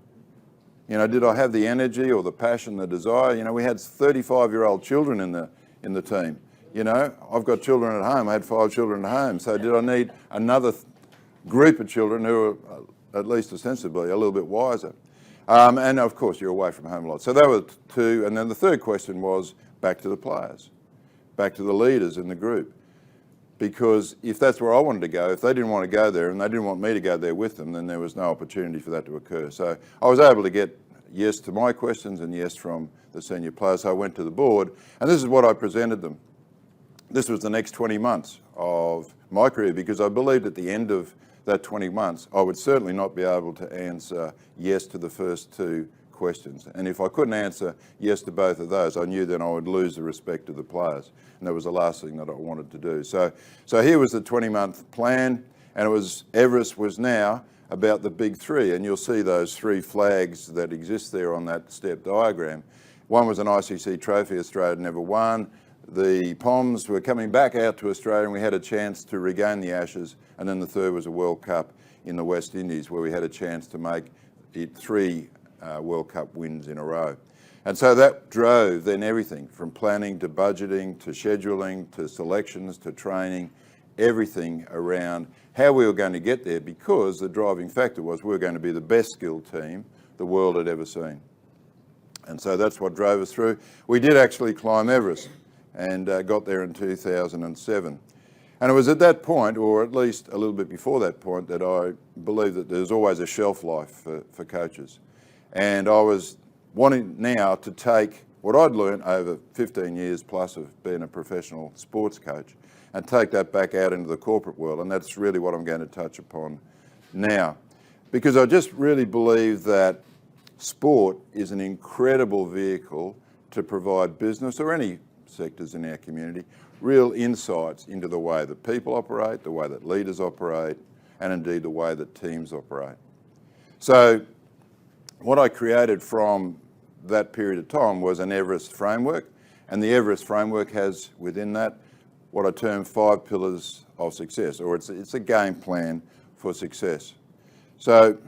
You know, did I have the energy or the passion, the desire? You know, we had 35-year-old children in the team. You know, I've got children at home. I had 5 children at home. So did I need another group of children who are at least ostensibly a little bit wiser? And of course, you're away from home a lot. So that was 2. And then the third question was back to the players, back to the leaders in the group. Because if that's where I wanted to go, if they didn't want to go there and they didn't want me to go there with them, then there was no opportunity for that to occur. So I was able to get yes to my questions and yes from the senior players. So I went to the board, and this is what I presented them. This was the next 20 months of my career, because I believed at the end of that 20 months, I would certainly not be able to answer yes to the first 2 questions. And if I couldn't answer yes to both of those, I knew then I would lose the respect of the players. And that was the last thing that I wanted to do. So here was the 20-month plan, and it was, Everest was now about the big 3. And you'll see those 3 flags that exist there on that step diagram. One was an ICC trophy Australia never won. The Poms were coming back out to Australia and we had a chance to regain the Ashes. And then the third was a World Cup in the West Indies, where we had a chance to make it 3 World Cup wins in a row. And so that drove then everything from planning to budgeting to scheduling to selections to training, everything around how we were going to get there, because the driving factor was we were going to be the best skilled team the world had ever seen. And so that's what drove us through. We did actually climb Everest and got there in 2007. And it was at that point, or at least a little bit before that point, that I believed that there's always a shelf life for coaches. And I was wanting now to take what I'd learned over 15 years plus of being a professional sports coach and take that back out into the corporate world. And that's really what I'm going to touch upon now. Because I just really believe that sport is an incredible vehicle to provide business or any sectors in our community real insights into the way that people operate, the way that leaders operate, and indeed the way that teams operate. So what I created from that period of time was an Everest framework, and the Everest framework has within that what I term 5 pillars of success, or it's a game plan for success. So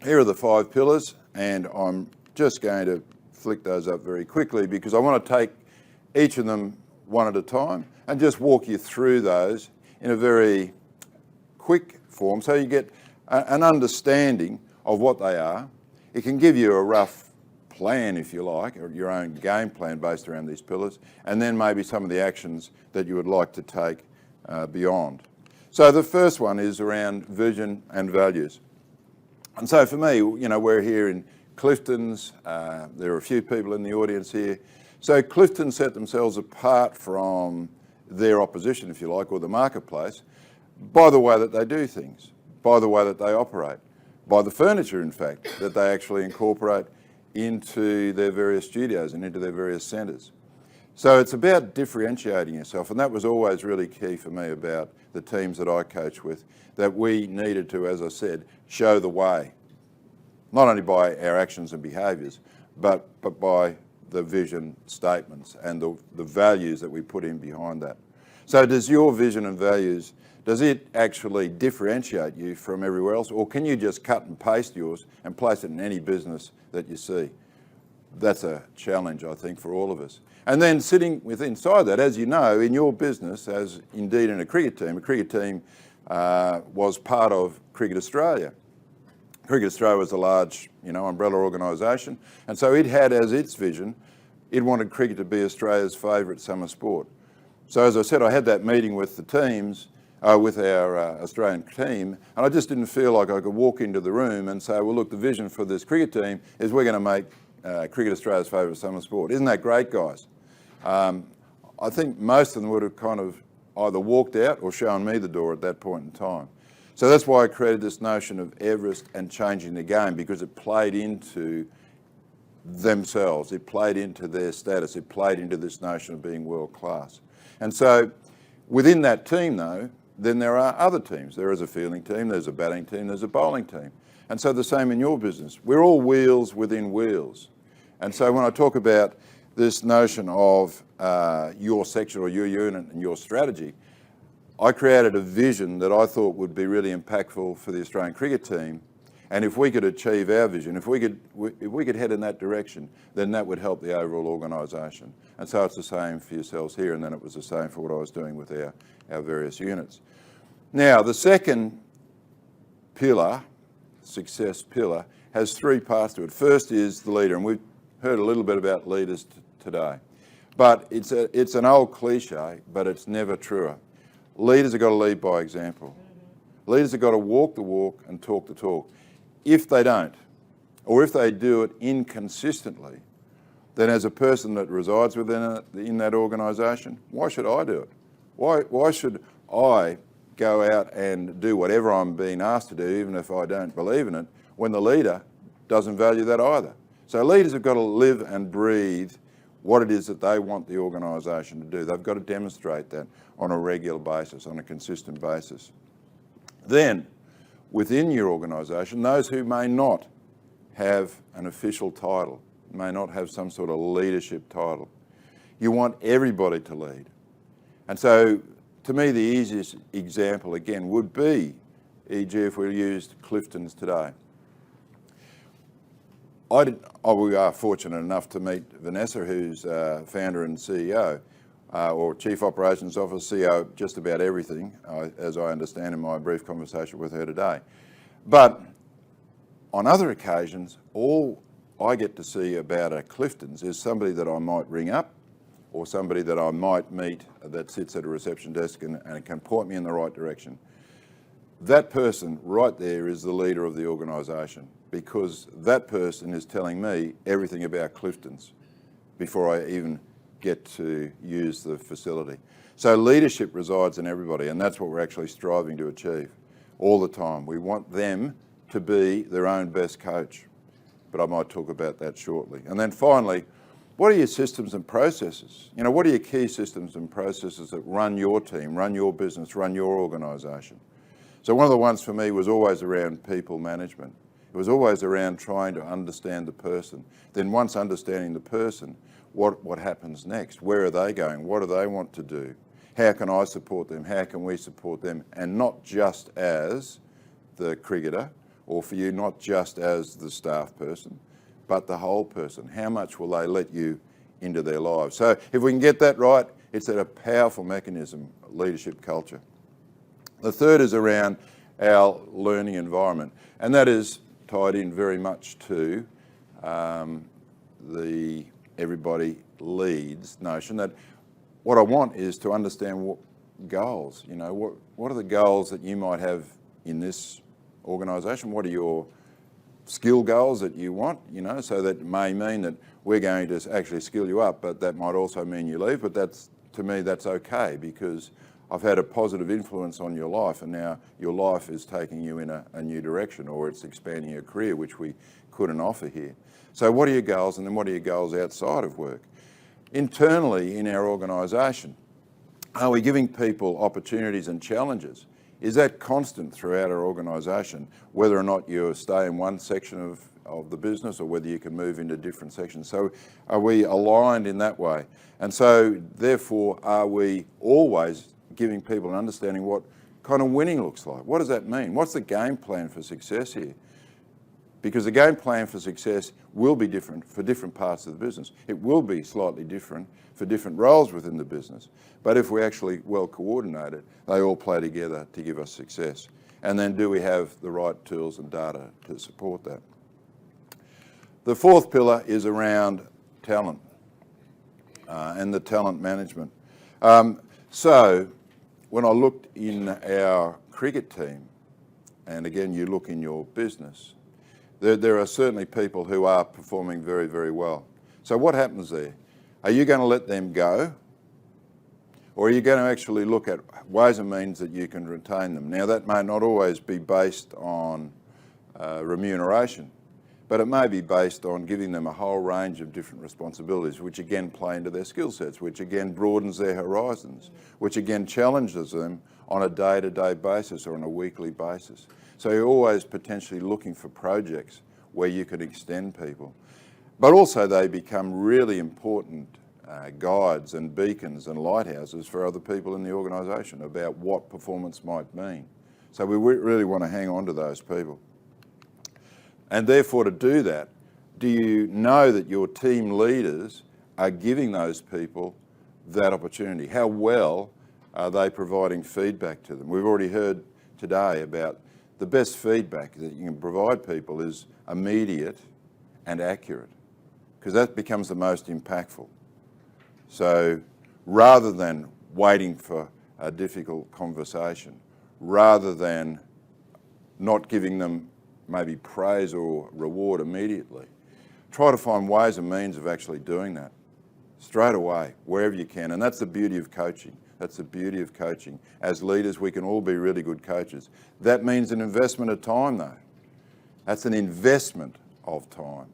here are the 5 pillars, and I'm just going to flick those up very quickly because I want to take each of them one at a time and just walk you through those in a very quick form so you get an understanding of what they are. It can give you a rough plan, if you like, or your own game plan based around these pillars, and then maybe some of the actions that you would like to take beyond. So the first one is around vision and values. And so for me, you know, we're here in Clifton's. There are a few people in the audience here. So Clifton set themselves apart from their opposition, if you like, or the marketplace, by the way that they do things, by the way that they operate, by the furniture, in fact, that they actually incorporate into their various studios and into their various centres. So it's about differentiating yourself, and that was always really key for me about the teams that I coach with, that we needed to, as I said, show the way, not only by our actions and behaviours, but by the vision statements and the values that we put in behind that. So does your vision and values, does it actually differentiate you from everywhere else, or can you just cut and paste yours and place it in any business that you see? That's a challenge, I think, for all of us. And then sitting inside that, as you know, in your business, as indeed in a cricket team was part of Cricket Australia. Cricket Australia was a large, umbrella organisation, and so it had as its vision, it wanted cricket to be Australia's favourite summer sport. So as I said, I had that meeting with the teams, with our Australian team, and I just didn't feel like I could walk into the room and say, well, look, the vision for this cricket team is we're going to make cricket Australia's favourite summer sport. Isn't that great, guys? I think most of them would have kind of either walked out or shown me the door at that point in time. So that's why I created this notion of Everest and changing the game, because it played into themselves, it played into their status, it played into this notion of being world class. And so within that team though, then there are other teams. There is a fielding team, there's a batting team, there's a bowling team. And so the same in your business. We're all wheels within wheels. And so when I talk about this notion of your section or your unit and your strategy, I created a vision that I thought would be really impactful for the Australian cricket team. And if we could achieve our vision, if we could head in that direction, then that would help the overall organisation. And so it's the same for yourselves here, and then it was the same for what I was doing with our various units. Now, the second pillar, success pillar, has three parts to it. First is the leader, and we've heard a little bit about leaders today. But it's an old cliche, but it's never truer. Leaders have got to lead by example. Leaders have got to walk the walk and talk the talk. If they don't, or if they do it inconsistently, then as a person that resides in that organisation, why should I do it? Why should I go out and do whatever I'm being asked to do, even if I don't believe in it, when the leader doesn't value that either? So leaders have got to live and breathe what it is that they want the organisation to do. They've got to demonstrate that on a regular basis, on a consistent basis. Then, within your organisation, those who may not have an official title, may not have some sort of leadership title, you want everybody to lead. And so, to me, the easiest example, again, would be, e.g. if we used Clifton's today. We are fortunate enough to meet Vanessa, who's founder and CEO, or Chief Operations Officer, CEO, just about everything, as I understand in my brief conversation with her today. But on other occasions, all I get to see about a Clifton's is somebody that I might ring up, or somebody that I might meet that sits at a reception desk and can point me in the right direction. That person right there is the leader of the organisation, because that person is telling me everything about Clifton's before I even get to use the facility. So leadership resides in everybody, and that's what we're actually striving to achieve all the time. We want them to be their own best coach, but I might talk about that shortly. And then finally, what are your systems and processes? You know, what are your key systems and processes that run your team, run your business, run your organisation? So one of the ones for me was always around people management. It was always around trying to understand the person. Then once understanding the person, what happens next? Where are they going? What do they want to do? How can I support them? How can we support them? And not just as the cricketer, or for you, not just as the staff person, but the whole person. How much will they let you into their lives? So if we can get that right, it's a powerful mechanism, leadership culture. The third is around our learning environment, and that is tied in very much to the everybody leads notion, that what I want is to understand what goals, you know, what are the goals that you might have in this organisation? What are your skill goals that you want, you know? So that may mean that we're going to actually skill you up, but that might also mean you leave. But that's, to me, that's okay, because I've had a positive influence on your life, and now your life is taking you in a new direction, or it's expanding your career, which we couldn't offer here. So what are your goals, and then what are your goals outside of work? Internally in our organisation, are we giving people opportunities and challenges? Is that constant throughout our organisation, whether or not you stay in one section of the business, or whether you can move into different sections? So are we aligned in that way? And so therefore, are we always giving people an understanding what kind of winning looks like? What does that mean? What's the game plan for success here? Because the game plan for success will be different for different parts of the business. It will be slightly different for different roles within the business. But if we're actually well coordinated, they all play together to give us success. And then do we have the right tools and data to support that? The fourth pillar is around talent and the talent management. So when I looked in our cricket team, and again, you look in your business, there are certainly people who are performing very, very well. So what happens there? Are you going to let them go? Or are you going to actually look at ways and means that you can retain them? Now, that may not always be based on remuneration, but it may be based on giving them a whole range of different responsibilities, which again play into their skill sets, which again broadens their horizons, which again challenges them on a day-to-day basis or on a weekly basis. So you're always potentially looking for projects where you can extend people. But also they become really important guides and beacons and lighthouses for other people in the organisation about what performance might mean. So we really want to hang on to those people. And therefore, to do that, do you know that your team leaders are giving those people that opportunity? How well are they providing feedback to them? We've already heard today about the best feedback that you can provide people is immediate and accurate, because that becomes the most impactful. So rather than waiting for a difficult conversation, rather than not giving them maybe praise or reward immediately, try to find ways and means of actually doing that straight away, wherever you can. And that's the beauty of coaching. That's the beauty of coaching. As leaders, we can all be really good coaches. That means an investment of time, though. That's an investment of time.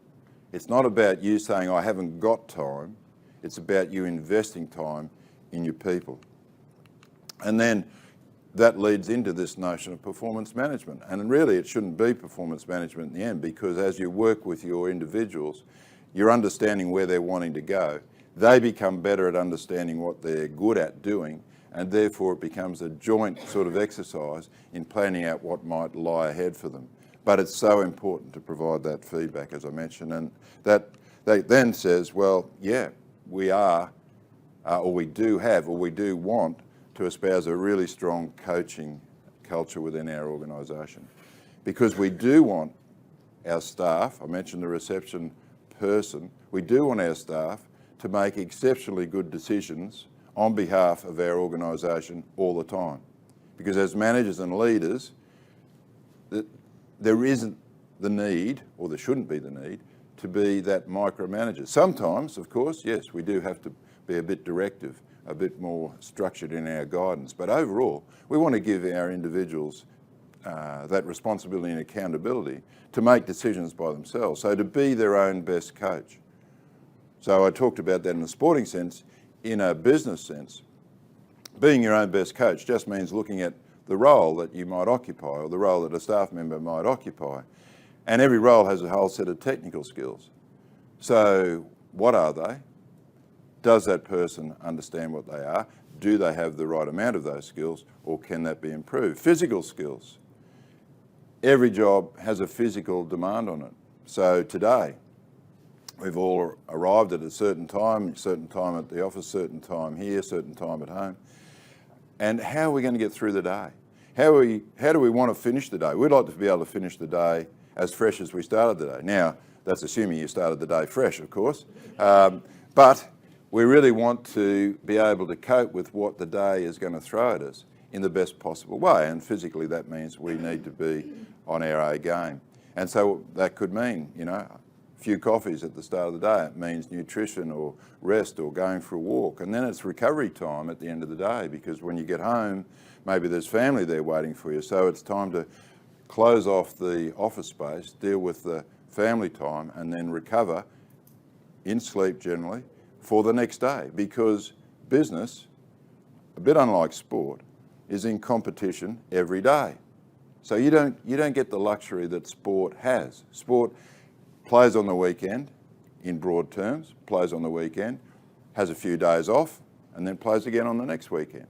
It's not about you saying, I haven't got time. It's about you investing time in your people. And then that leads into this notion of performance management. And really, it shouldn't be performance management in the end, because as you work with your individuals, you're understanding where they're wanting to go. They become better at understanding what they're good at doing, and therefore it becomes a joint sort of exercise in planning out what might lie ahead for them. But it's so important to provide that feedback, as I mentioned, and that then says, well, yeah, we are, or we do have, or we do want to espouse a really strong coaching culture within our organisation, because we do want our staff, I mentioned the reception person, we do want our staff to make exceptionally good decisions on behalf of our organisation all the time. Because as managers and leaders, there isn't the need, or there shouldn't be the need, to be that micromanager. Sometimes, of course, yes, we do have to be a bit directive, a bit more structured in our guidance. But overall, we want to give our individuals that responsibility and accountability to make decisions by themselves, so to be their own best coach. So I talked about that in a sporting sense. In a business sense, being your own best coach just means looking at the role that you might occupy, or the role that a staff member might occupy. And every role has a whole set of technical skills. So what are they? Does that person understand what they are? Do they have the right amount of those skills, or can that be improved? Physical skills. Every job has a physical demand on it. So today, we've all arrived at a certain time at the office, certain time here, certain time at home. And how are we going to get through the day? How do we want to finish the day? We'd like to be able to finish the day as fresh as we started the day. Now, that's assuming you started the day fresh, of course. But we really want to be able to cope with what the day is going to throw at us in the best possible way. And physically, that means we need to be on our A game. And so that could mean, a few coffees at the start of the day. It means nutrition or rest or going for a walk. And then it's recovery time at the end of the day, because when you get home, maybe there's family there waiting for you. So it's time to close off the office space, deal with the family time, and then recover in sleep generally for the next day. Because business, a bit unlike sport, is in competition every day. So you don't get the luxury that sport has. Sport plays on the weekend, in broad terms, plays on the weekend, has a few days off, and then plays again on the next weekend.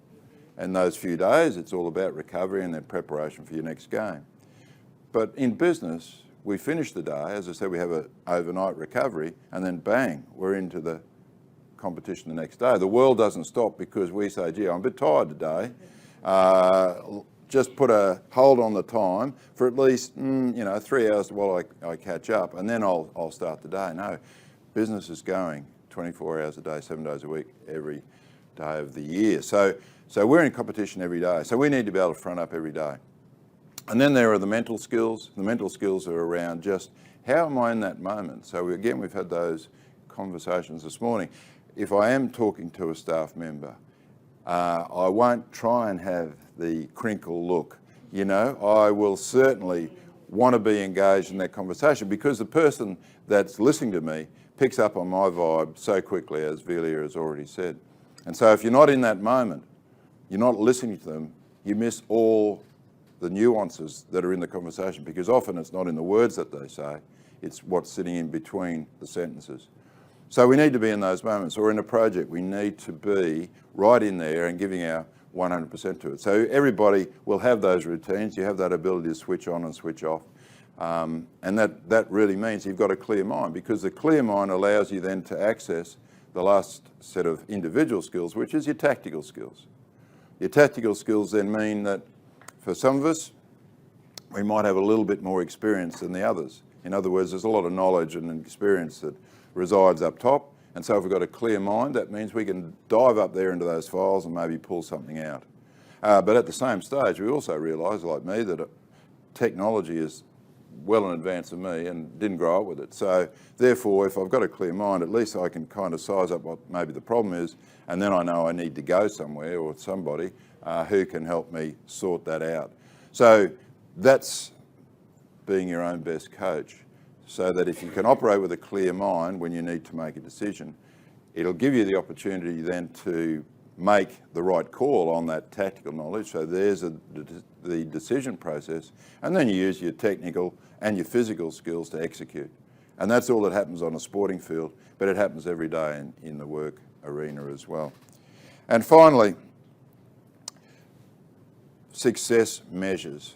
And those few days, it's all about recovery and then preparation for your next game. But in business, we finish the day, as I said, we have an overnight recovery, and then bang, we're into the competition the next day. The world doesn't stop because we say, gee, I'm a bit tired today. Just put a hold on the time for at least 3 hours while I catch up, and then I'll start the day. No, business is going 24 hours a day, 7 days a week, every day of the year. So we're in competition every day. So we need to be able to front up every day. And then there are the mental skills. The mental skills are around just how am I in that moment? So we've had those conversations this morning. If I am talking to a staff member, I won't try and have the crinkle look. I will certainly want to be engaged in that conversation, because the person that's listening to me picks up on my vibe so quickly, as Velia has already said. And so if you're not in that moment, you're not listening to them, you miss all the nuances that are in the conversation, because often it's not in the words that they say, it's what's sitting in between the sentences. So we need to be in those moments, or in a project, we need to be right in there and giving our 100% to it. So everybody will have those routines. You have that ability to switch on and switch off. And that really means you've got a clear mind, because the clear mind allows you then to access the last set of individual skills, which is your tactical skills. Your tactical skills then mean that for some of us, we might have a little bit more experience than the others. In other words, there's a lot of knowledge and experience that resides up top. And so if we've got a clear mind, that means we can dive up there into those files and maybe pull something out. But at the same stage, we also realise, like me, that technology is well in advance of me and didn't grow up with it. So therefore, if I've got a clear mind, at least I can kind of size up what maybe the problem is, and then I know I need to go somewhere or somebody who can help me sort that out. So that's being your own best coach, so that if you can operate with a clear mind when you need to make a decision, it'll give you the opportunity then to make the right call on that tactical knowledge. So there's the decision process, and then you use your technical and your physical skills to execute. And that's all that happens on a sporting field, but it happens every day in the work arena as well. And finally, success measures.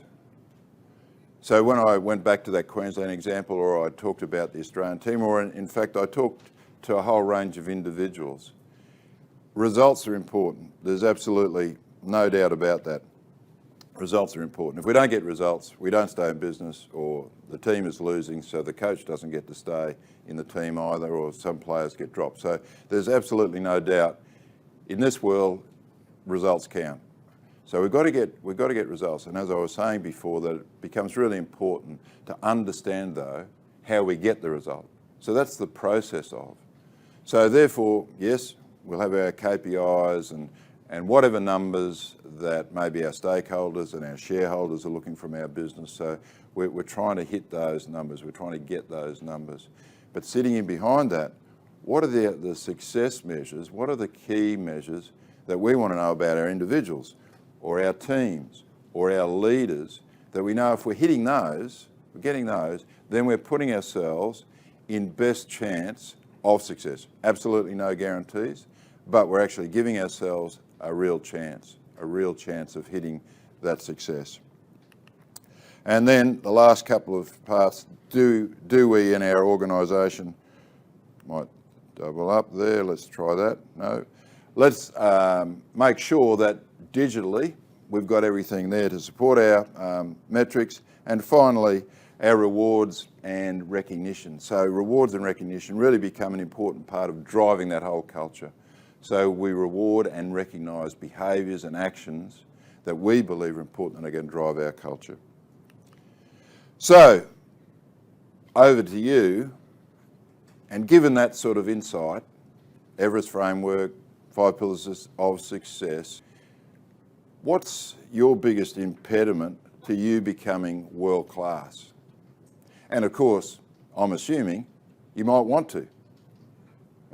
So when I went back to that Queensland example, or I talked about the Australian team, or in fact I talked to a whole range of individuals, results are important. There's absolutely no doubt about that. Results are important. If we don't get results, we don't stay in business, or the team is losing, so the coach doesn't get to stay in the team either, or some players get dropped. So there's absolutely no doubt in this world, results count. So we've got to get results. And as I was saying before, that it becomes really important to understand, though, how we get the result. So that's the process of. So therefore, yes, we'll have our KPIs and whatever numbers that maybe our stakeholders and our shareholders are looking from our business. So we're trying to hit those numbers. We're trying to get those numbers. But sitting in behind that, what are the success measures? What are the key measures that we want to know about our individuals or our teams or our leaders, that we know if we're hitting those, we're getting those, then we're putting ourselves in best chance of success. Absolutely no guarantees, but we're actually giving ourselves a real chance of hitting that success. And then the last couple of parts, do we in our organisation, might double up there, let's try that, no. Let's make sure that digitally we've got everything there to support our metrics. And finally, our rewards and recognition. So rewards and recognition really become an important part of driving that whole culture. So we reward and recognise behaviours and actions that we believe are important and are going to drive our culture. So, over to you, and given that sort of insight, Everest Framework, 5 Pillars of Success, what's your biggest impediment to you becoming world class? And of course, I'm assuming you might want to.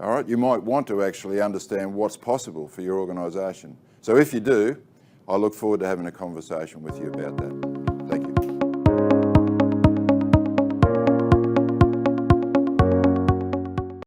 All right, you might want to actually understand what's possible for your organisation. So if you do, I look forward to having a conversation with you about that.